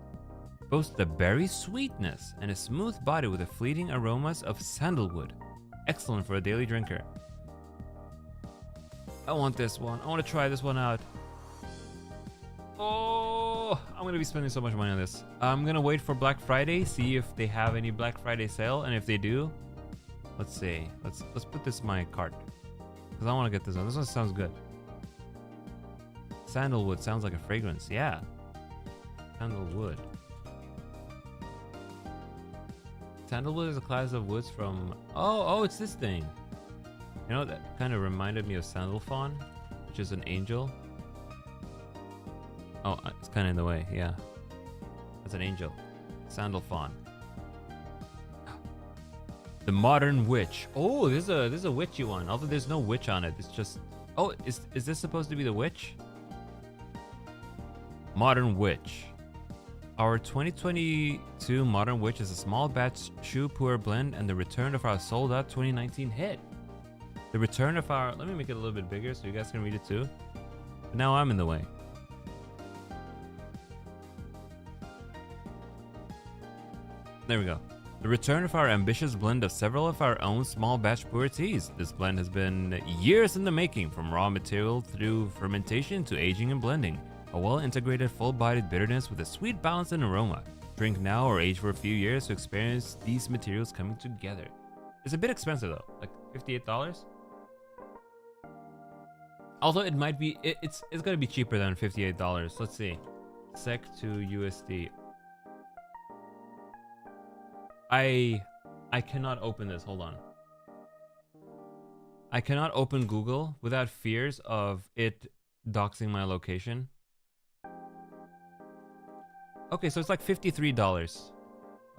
boasts the berry sweetness and a smooth body with the fleeting aromas of sandalwood. Excellent for a daily drinker. I want this one. I want to try this one out. Oh, I'm going to be spending so much money on this. I'm going to wait for Black Friday, see if they have any Black Friday sale, and if they do, let's see. Let's put this in my cart because I want to get this one. This one sounds good. Sandalwood sounds like a fragrance. Yeah. Sandalwood. Sandalwood is a class of woods from... Oh, it's this thing. You know, that kind of reminded me of Sandalfawn, which is an angel. Oh, it's kind of in the way, yeah. That's an angel. Sandalfawn. The Modern Witch. Oh, there's a witchy one. Although there's no witch on it. It's just... Oh, is this supposed to be the witch? Modern Witch. Our 2022 Modern Witch is a small batch Shupur blend and the return of our sold out 2019 hit. The return of our... Let me make it a little bit bigger so you guys can read it too. But now I'm in the way. There we go. The return of our ambitious blend of several of our own small batch puer teas. This blend has been years in the making, from raw material through fermentation to aging and blending. A well-integrated, full-bodied bitterness with a sweet balance and aroma. Drink now or age for a few years to experience these materials coming together. It's a bit expensive though, like $58. Although it might be, it's gonna be cheaper than $58. Let's see, SEK to USD. I cannot open this. Hold on. I cannot open Google without fears of it doxing my location. Okay, so it's like $53.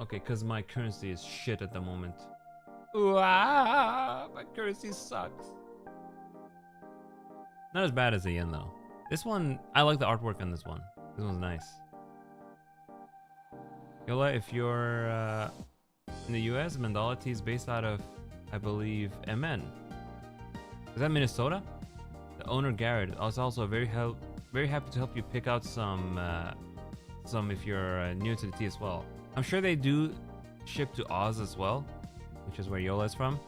Okay, because my currency is shit at the moment. Ooh, my currency sucks. Not as bad as the yen though. This one, I like the artwork on this one. This one's nice. Yola, if you're in the US, Mandala Tea is based out of, I believe, MN. Is that Minnesota? The owner Garrett is also very happy to help you pick out some if you're new to the tea as well. I'm sure they do ship to Oz as well, which is where Yola is from.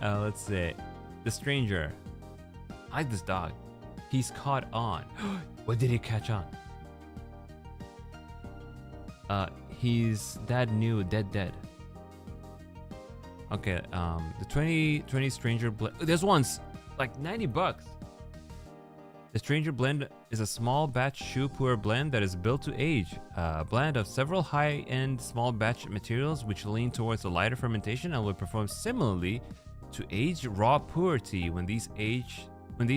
Let's see. The Stranger. I like this dog. He's caught on. What did he catch on? He's that new dead. Okay, the 2020 Stranger Blend. This one's like $90. The Stranger Blend is a small batch Shupur blend that is built to age. A blend of several high-end small batch materials which lean towards a lighter fermentation and will perform similarly to aged raw puer tea when these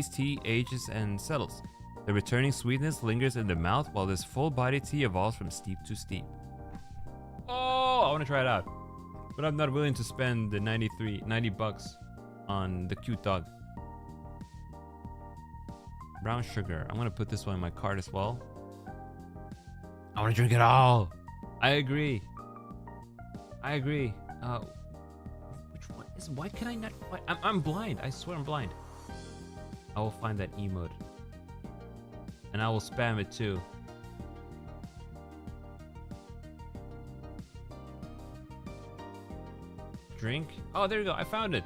tea ages and settles. The returning sweetness lingers in the mouth while this full-bodied tea evolves from steep to steep. Oh, I want to try it out. But I'm not willing to spend the 90 bucks on the cute dog. Brown sugar. I'm going to put this one in my cart as well. I want to drink it all. I agree. Which one is... Why can I not... I'm blind. I swear I'm blind. I will find that emote. And I will spam it too. Drink. Oh, there you go. I found it.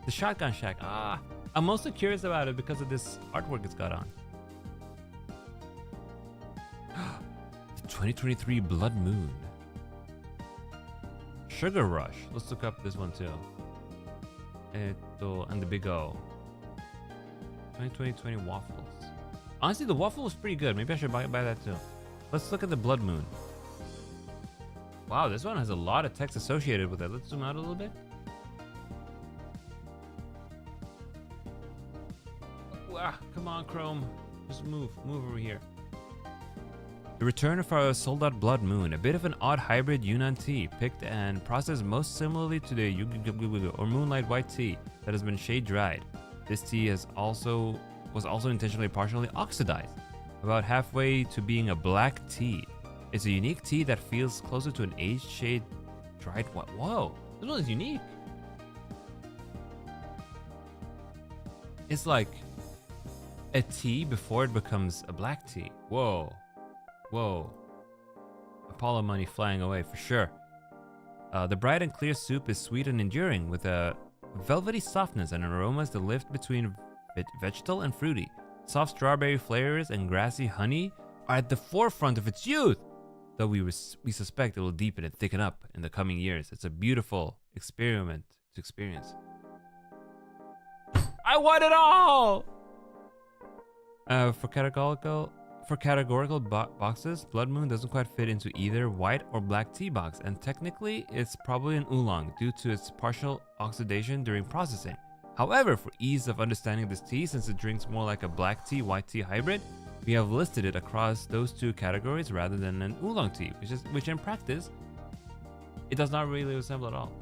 The Shotgun Shack. I'm mostly curious about it because of this artwork it's got on. The 2023 Blood Moon. Sugar Rush. Let's look up this one too. And the Big O. 2020 waffles. Honestly, the waffle was pretty good. Maybe I should buy that too. Let's look at the Blood Moon. Wow, this one has a lot of text associated with it. Let's zoom out a little bit. Come on, Chrome. Just move over here. The return of our sold-out Blood Moon, a bit of an odd hybrid Yunnan tea, picked and processed most similarly to the or Moonlight White tea that has been shade dried. This tea was also intentionally partially oxidized, about halfway to being a black tea. It's a unique tea that feels closer to an aged shade dried white. Whoa, this one is unique. It's like a tea before it becomes a black tea. Whoa. Apollo money flying away for sure. The bright and clear soup is sweet and enduring with a velvety softness and aromas that lift between vegetal and fruity. Soft strawberry flavors and grassy honey are at the forefront of its youth, though we suspect it will deepen and thicken up in the coming years. It's a beautiful experiment to experience. I want it all! For categorical boxes, Blood Moon doesn't quite fit into either white or black tea box, and technically it's probably an oolong due to its partial oxidation during processing. However, for ease of understanding this tea, since it drinks more like a black tea white tea hybrid, we have listed it across those two categories rather than an oolong tea, which in practice it does not really resemble at all.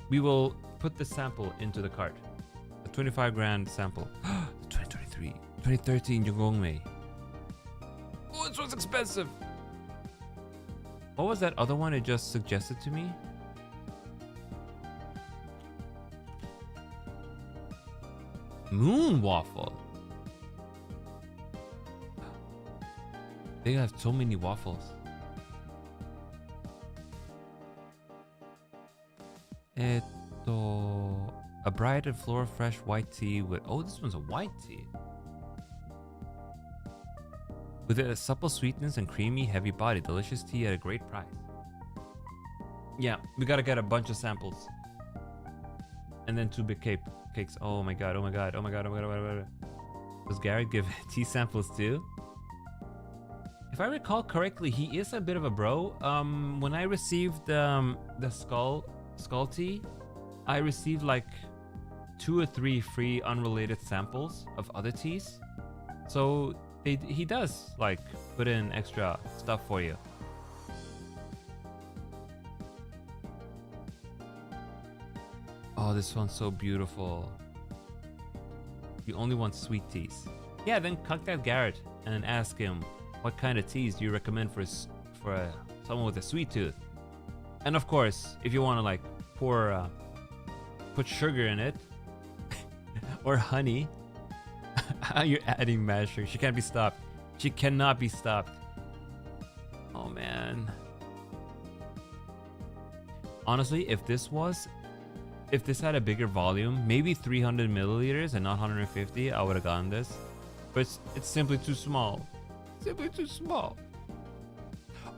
We will put the sample into the cart. A 25 grand sample. 2013 Jungongmei. Oh, this was expensive. What was that other one it just suggested to me? Moon waffle. They have so many waffles. A bright and floral fresh white tea with... Oh, this one's a white tea. With a supple sweetness and creamy, heavy body, delicious tea at a great price. Yeah, we gotta get a bunch of samples. And then 2 big cakes. Oh my god. Does Garrett give tea samples too? If I recall correctly, he is a bit of a bro. When I received the skull tea, I received like 2 or 3 free unrelated samples of other teas. So he does like put in extra stuff for you. Oh, this one's so beautiful. You only want sweet teas. Yeah, then contact Garrett and ask him what kind of teas do you recommend for someone with a sweet tooth. And of course, if you want to like put sugar in it or honey. You're adding mad sugar. She can't be stopped. She cannot be stopped. Oh man. Honestly, if this had a bigger volume, maybe 300 milliliters and not 150, I would have gotten this. But it's simply too small. Simply too small.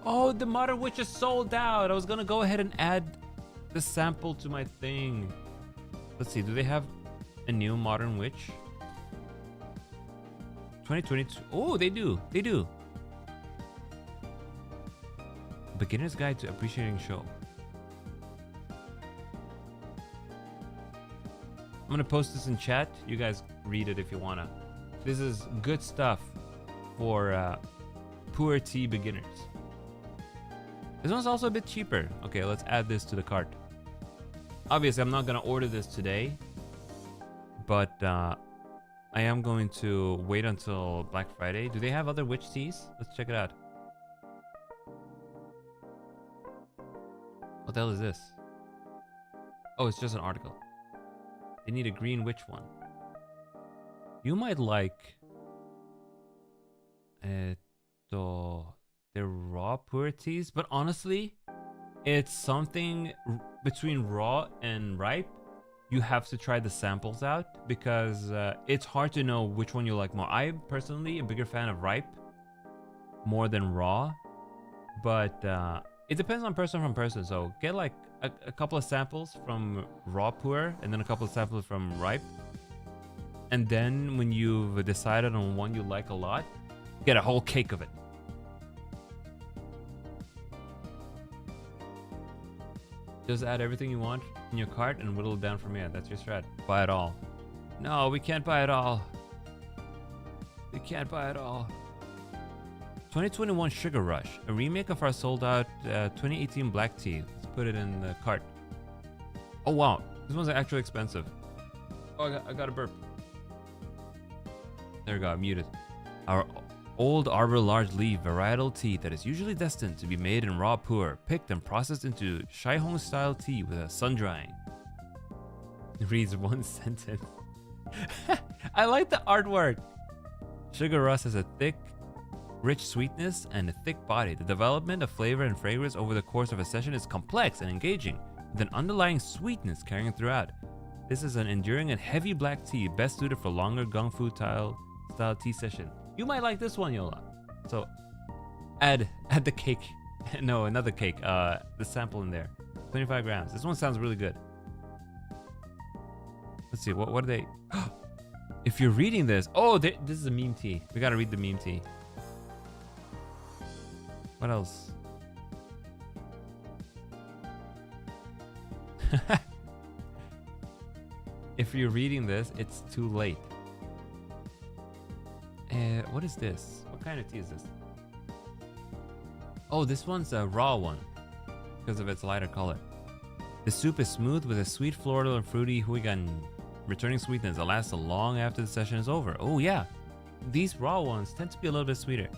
Oh, the Modern Witch is sold out. I was gonna go ahead and add the sample to my thing. Let's see, do they have a new Modern Witch? 2022. Oh, they do. Beginner's Guide to Appreciating Show. I'm gonna post this in chat. You guys read it if you wanna. This is good stuff for poor tea beginners. This one's also a bit cheaper. Okay, let's add this to the cart. Obviously, I'm not gonna order this today, but I am going to wait until Black Friday. Do they have other witch teas? Let's check it out. What the hell is this? Oh, it's just an article. They need a green witch one. You might like the raw puer teas, but honestly, it's something between raw and ripe. You have to try the samples out because it's hard to know which one you like more. I'm personally a bigger fan of ripe more than raw, but it depends on person from person. So get like a couple of samples from raw puer and then a couple of samples from ripe. And then when you've decided on one you like a lot, get a whole cake of it. Just add everything you want in your cart and whittle it down from here. That's your strat. Buy it all. No, we can't buy it all. We can't buy it all. 2021 Sugar Rush, a remake of our sold out 2018 black tea. Let's put it in the cart. Oh wow, this one's actually expensive. Oh, I got a burp. There we go, I muted. Our Old Arbor large leaf varietal tea that is usually destined to be made in raw puer, picked and processed into Shaihong style tea with a sun drying. It reads one sentence. I like the artwork. Sugar Rush has a thick, rich sweetness and a thick body. The development of flavor and fragrance over the course of a session is complex and engaging, with an underlying sweetness carrying throughout. This is an enduring and heavy black tea, best suited for longer Gung Fu style tea session. You might like this one, Yola. So add the cake. No, another cake. The sample in there. 25 grams. This one sounds really good. Let's see. What are they? If you're reading this, oh, this is a meme tea. We gotta read the meme tea. What else? If you're reading this, it's too late. What is this? What kind of tea is this? Oh, this one's a raw one because of its lighter color. The soup is smooth with a sweet floral and fruity huigan returning sweetness that lasts long after the session is over. Oh yeah, these raw ones tend to be a little bit sweeter.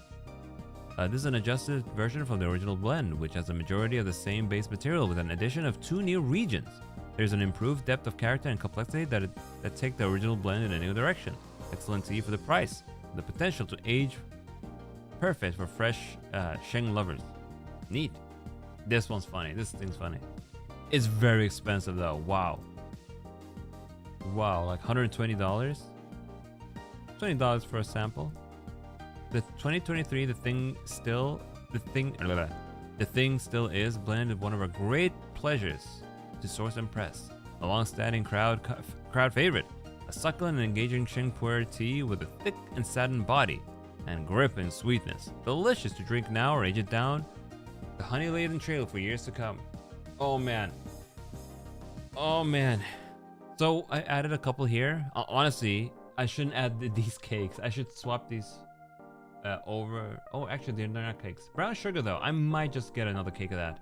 This is an adjusted version from the original blend, which has a majority of the same base material with an addition of 2 new regions. There's an improved depth of character and complexity that take the original blend in a new direction. Excellent tea for the price. The potential to age perfect for fresh Sheng lovers. Neat. This one's funny. This thing's funny. It's very expensive though. Wow. Wow, like $120? $20 for a sample. The 2023 the thing still is blended with one of our great pleasures to source and press. A long-standing crowd favorite. A succulent and engaging Sheng puer tea with a thick and satin body and grip and sweetness. Delicious to drink now or age it down the honey-laden trail for years to come. Oh man. Oh man. So I added a couple here. Honestly, I shouldn't add these cakes. I should swap these over. Oh, actually, they're not cakes. Brown sugar though. I might just get another cake of that.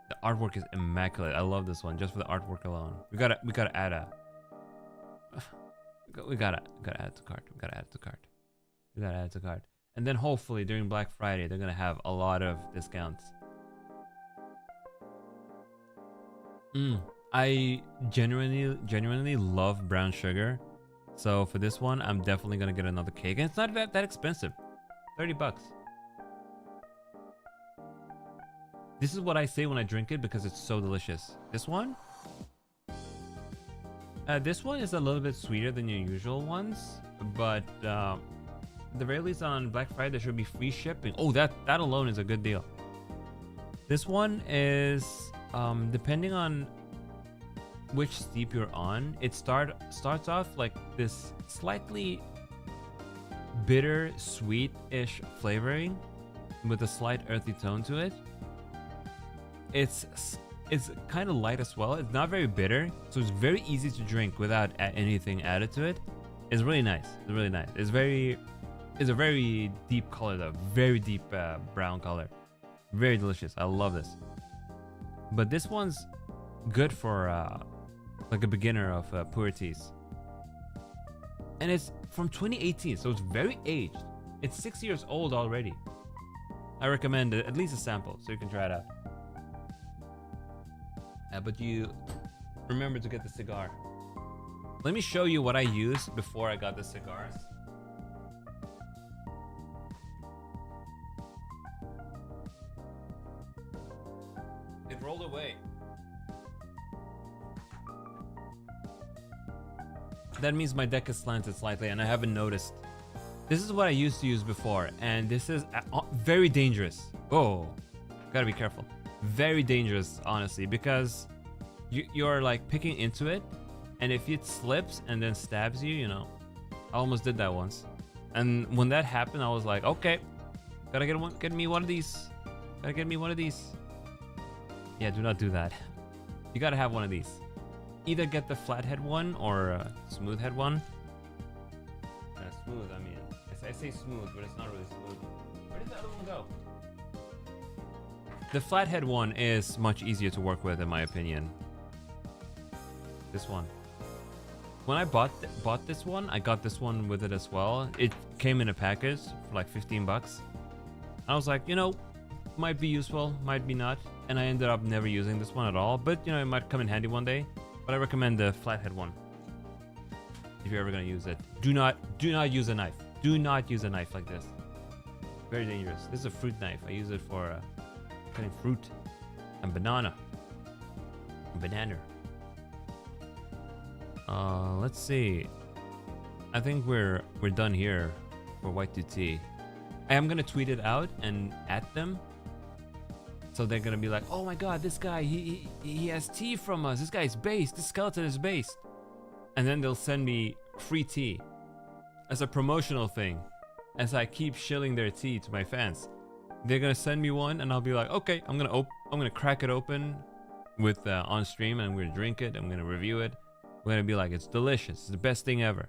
The artwork is immaculate. I love this one just for the artwork alone. We gotta add a. We gotta add it to cart. We gotta add it to cart. We gotta add it to cart. And then hopefully during Black Friday they're gonna have a lot of discounts. I genuinely love brown sugar. So for this one, I'm definitely gonna get another cake. And it's not that expensive. 30 bucks. This is what I say when I drink it because it's so delicious. This one is a little bit sweeter than your usual ones, but at the very least on Black Friday there should be free shipping. Oh, that alone is a good deal. This one is depending on which steep you're on, it starts off like this slightly bitter, sweet-ish flavoring with a slight earthy tone to it. It's It's kind of light as well. It's not very bitter, so it's very easy to drink without anything added to it. It's really nice. It's really nice. It's a very deep color though. Very deep brown color. Very delicious. I love this. But this one's good for like a beginner of puer teas. And it's from 2018, so it's very aged. It's 6 years old already. I recommend at least a sample so you can try it out. But you remember to get the cigar. Let me show you what I used before I got the cigars. It rolled away. That means my deck is slanted slightly and I haven't noticed. This is what I used to use before, and this is very dangerous. Oh, gotta be careful. Very dangerous, honestly, because you're like picking into it, and if it slips and then stabs you, you know, I almost did that once. And when that happened, I was like, okay, gotta get me one of these. Gotta get me one of these. Yeah, do not do that. You gotta have one of these. Either get the flathead one or smooth head one. Smooth, I mean, I say smooth, but it's not really smooth. Where did the other one go? The flathead one is much easier to work with, in my opinion. This one. When I bought this one, I got this one with it as well. It came in a package for like 15 bucks. I was like, you know, might be useful, might be not. And I ended up never using this one at all. But, you know, it might come in handy one day. But I recommend the flathead one if you're ever gonna use it. Do not use a knife. Do not use a knife like this. Very dangerous. This is a fruit knife. I use it for cutting fruit and banana. Let's see. I think we're done here for White to Tea. I am gonna tweet it out and at them. So they're gonna be like, oh my god, this guy, he has tea from us. This guy is based. This skeleton is based. And then they'll send me free tea as a promotional thing. As I keep shilling their tea to my fans, they're gonna send me one, and I'll be like, okay, I'm gonna crack it open with on stream, and I'm gonna drink it. I'm gonna review it. We're gonna be like, it's delicious. It's the best thing ever.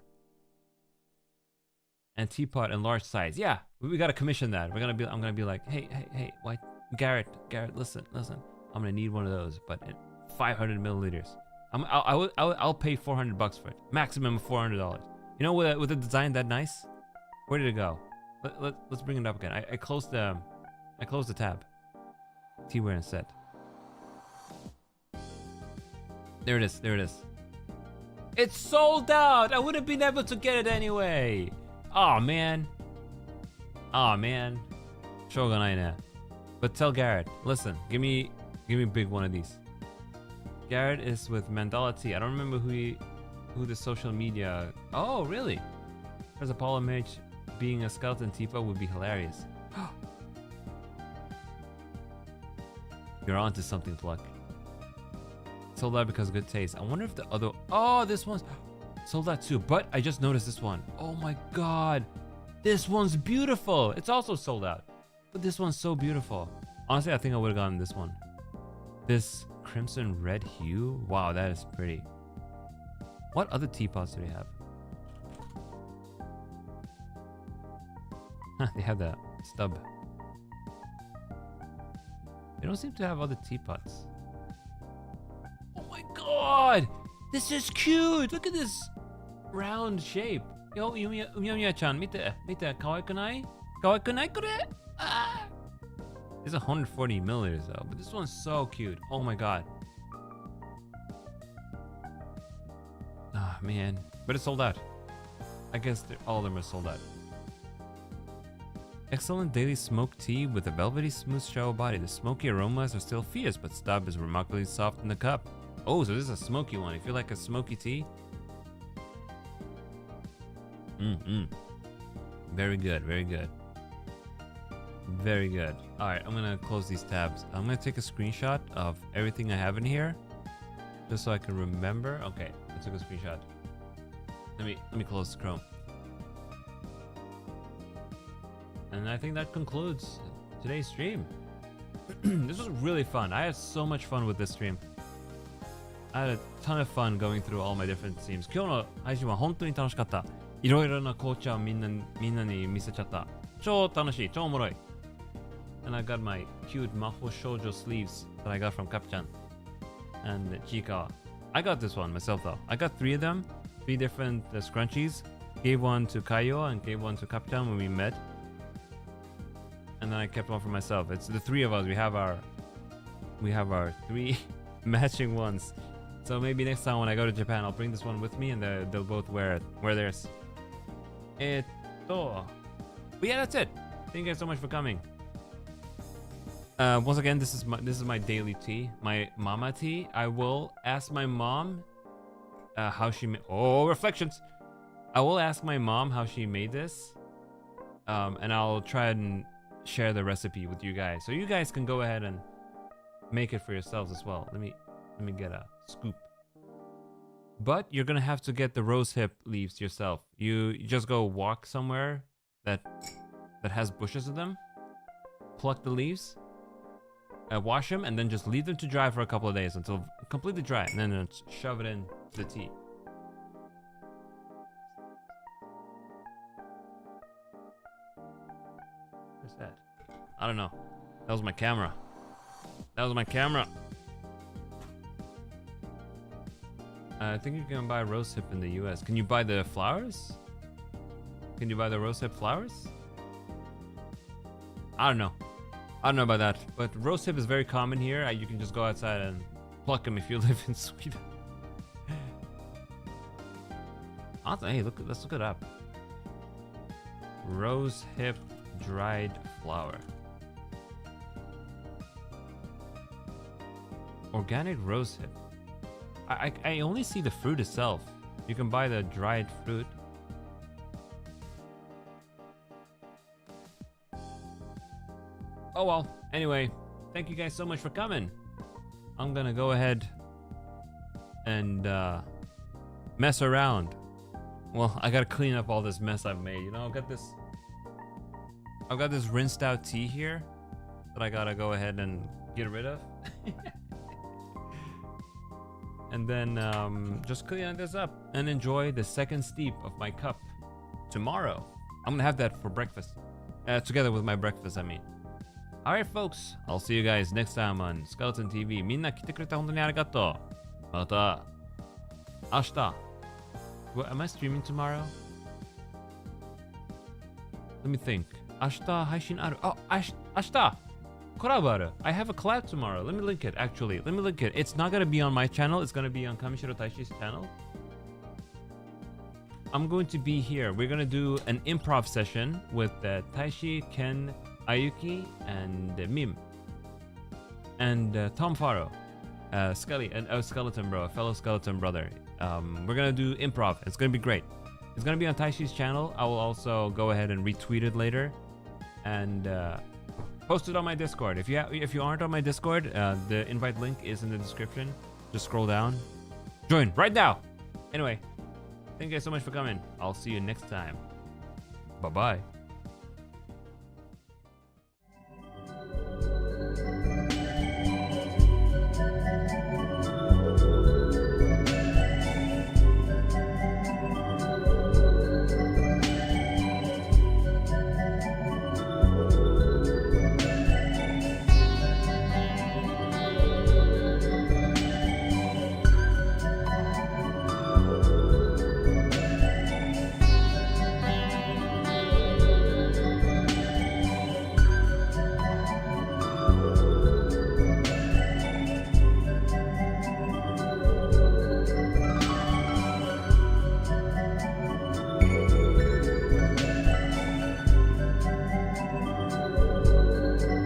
And teapot in large size. Yeah, we gotta commission that. I'm gonna be like, hey, why? Garrett, listen. I'm gonna need one of those, but 500 milliliters. I'll pay 400 bucks for it. Maximum of $400. You know, with a design that nice, where did it go? Let's bring it up again. I closed the tab. Teaware and set. There it is. It's sold out. I would have been able to get it anyway. Oh man. Shogun Aina. But tell Garrett, listen, give me a big one of these. Garrett is with Mandala Tea. I don't remember who the social media. Oh, really? As Apollo Mage being a skeleton teapot would be hilarious. You're onto something, Pluck. Sold out because of good taste. I wonder if the other. Oh, this one's sold out too. But I just noticed this one. Oh my god, this one's beautiful. It's also sold out. But this one's so beautiful. Honestly, I think I would have gotten this one. This crimson red hue. Wow, that is pretty. What other teapots do they have? They have the stub. They don't seem to have other teapots. Oh my god! This is cute! Look at this round shape. Yo, Yumiya-chan, mite. Kawaiiku nai kore? Ah! It's 140 milliliters though, but this one's so cute. Oh my god. Ah, man. But it's sold out. I guess all of them are sold out. Excellent daily smoked tea with a velvety smooth shower body. The smoky aromas are still fierce, but stub is remarkably soft in the cup. Oh, so this is a smoky one. If you like a smoky tea. Very good, very good. Very good. Alright, I'm gonna close these tabs. I'm gonna take a screenshot of everything I have in here. Just so I can remember. Okay, I took a screenshot. Let me close Chrome. And I think that concludes today's stream. This was really fun. I had so much fun with this stream. I had a ton of fun going through all my different themes. 今日の配信は本当に楽しかった。いろいろな紅茶をみんなに見せちゃった。超楽しい、超おもろい。And I got my cute Maho Shoujo sleeves that I got from Kapchan and Chikawa. I got this one myself though. I got 3 of them, 3 different scrunchies. Gave one to Kaio and gave one to Kapchan when we met. And then I kept one for myself. It's the 3 of us. We have our 3 matching ones. So maybe next time when I go to Japan, I'll bring this one with me and they'll both wear theirs. But yeah, that's it. Thank you guys so much for coming. Once again, this is my daily tea, my mama tea. I will ask my mom how she reflections. I will ask my mom how she made this, and I'll try and share the recipe with you guys, so you guys can go ahead and make it for yourselves as well. Let me get a scoop. But you're gonna have to get the rose hip leaves yourself. You just go walk somewhere that has bushes in them, pluck the leaves, wash them, and then just leave them to dry for a couple of days until completely dry, and then shove it in the tea. What's that? I don't know. That was my camera. I think you can buy rose hip in the US. Can you buy the flowers? Can you buy the rose hip flowers? I don't know about that, but rose hip is very common here. You can just go outside and pluck them if you live in Sweden. Hey, let's look it up. Rose hip dried flower. Organic rose hip. I only see the fruit itself. You can buy the dried fruit. Oh well, anyway, thank you guys so much for coming. I'm gonna go ahead and mess around. Well, I gotta clean up all this mess I've made. You know, I've got this rinsed out tea here that I gotta go ahead and get rid of. And then just clean this up and enjoy the second steep of my cup tomorrow. I'm gonna have that for breakfast, together with my breakfast, I mean. Alright folks, I'll see you guys next time on Skeleton TV. みんな来てくれて本当にありがとう。また明日。Am I streaming tomorrow? Let me think. 明日配信ある。明日collabある。I have a collab tomorrow. Let me link it, actually. Let me link it. It's not gonna be on my channel. It's gonna be on Kamishiro Taishi's channel. I'm going to be here. We're gonna do an improv session with Taishi, Ken, Ayuki, and Mim. And Tom Faro. Skelly, and Skeleton Bro, a fellow Skeleton brother. We're gonna do improv. It's gonna be great. It's gonna be on Taishi's channel. I will also go ahead and retweet it later. And post it on my Discord. If you aren't on my Discord, the invite link is in the description. Just scroll down. Join right now. Anyway, thank you guys so much for coming. I'll see you next time. Bye-bye.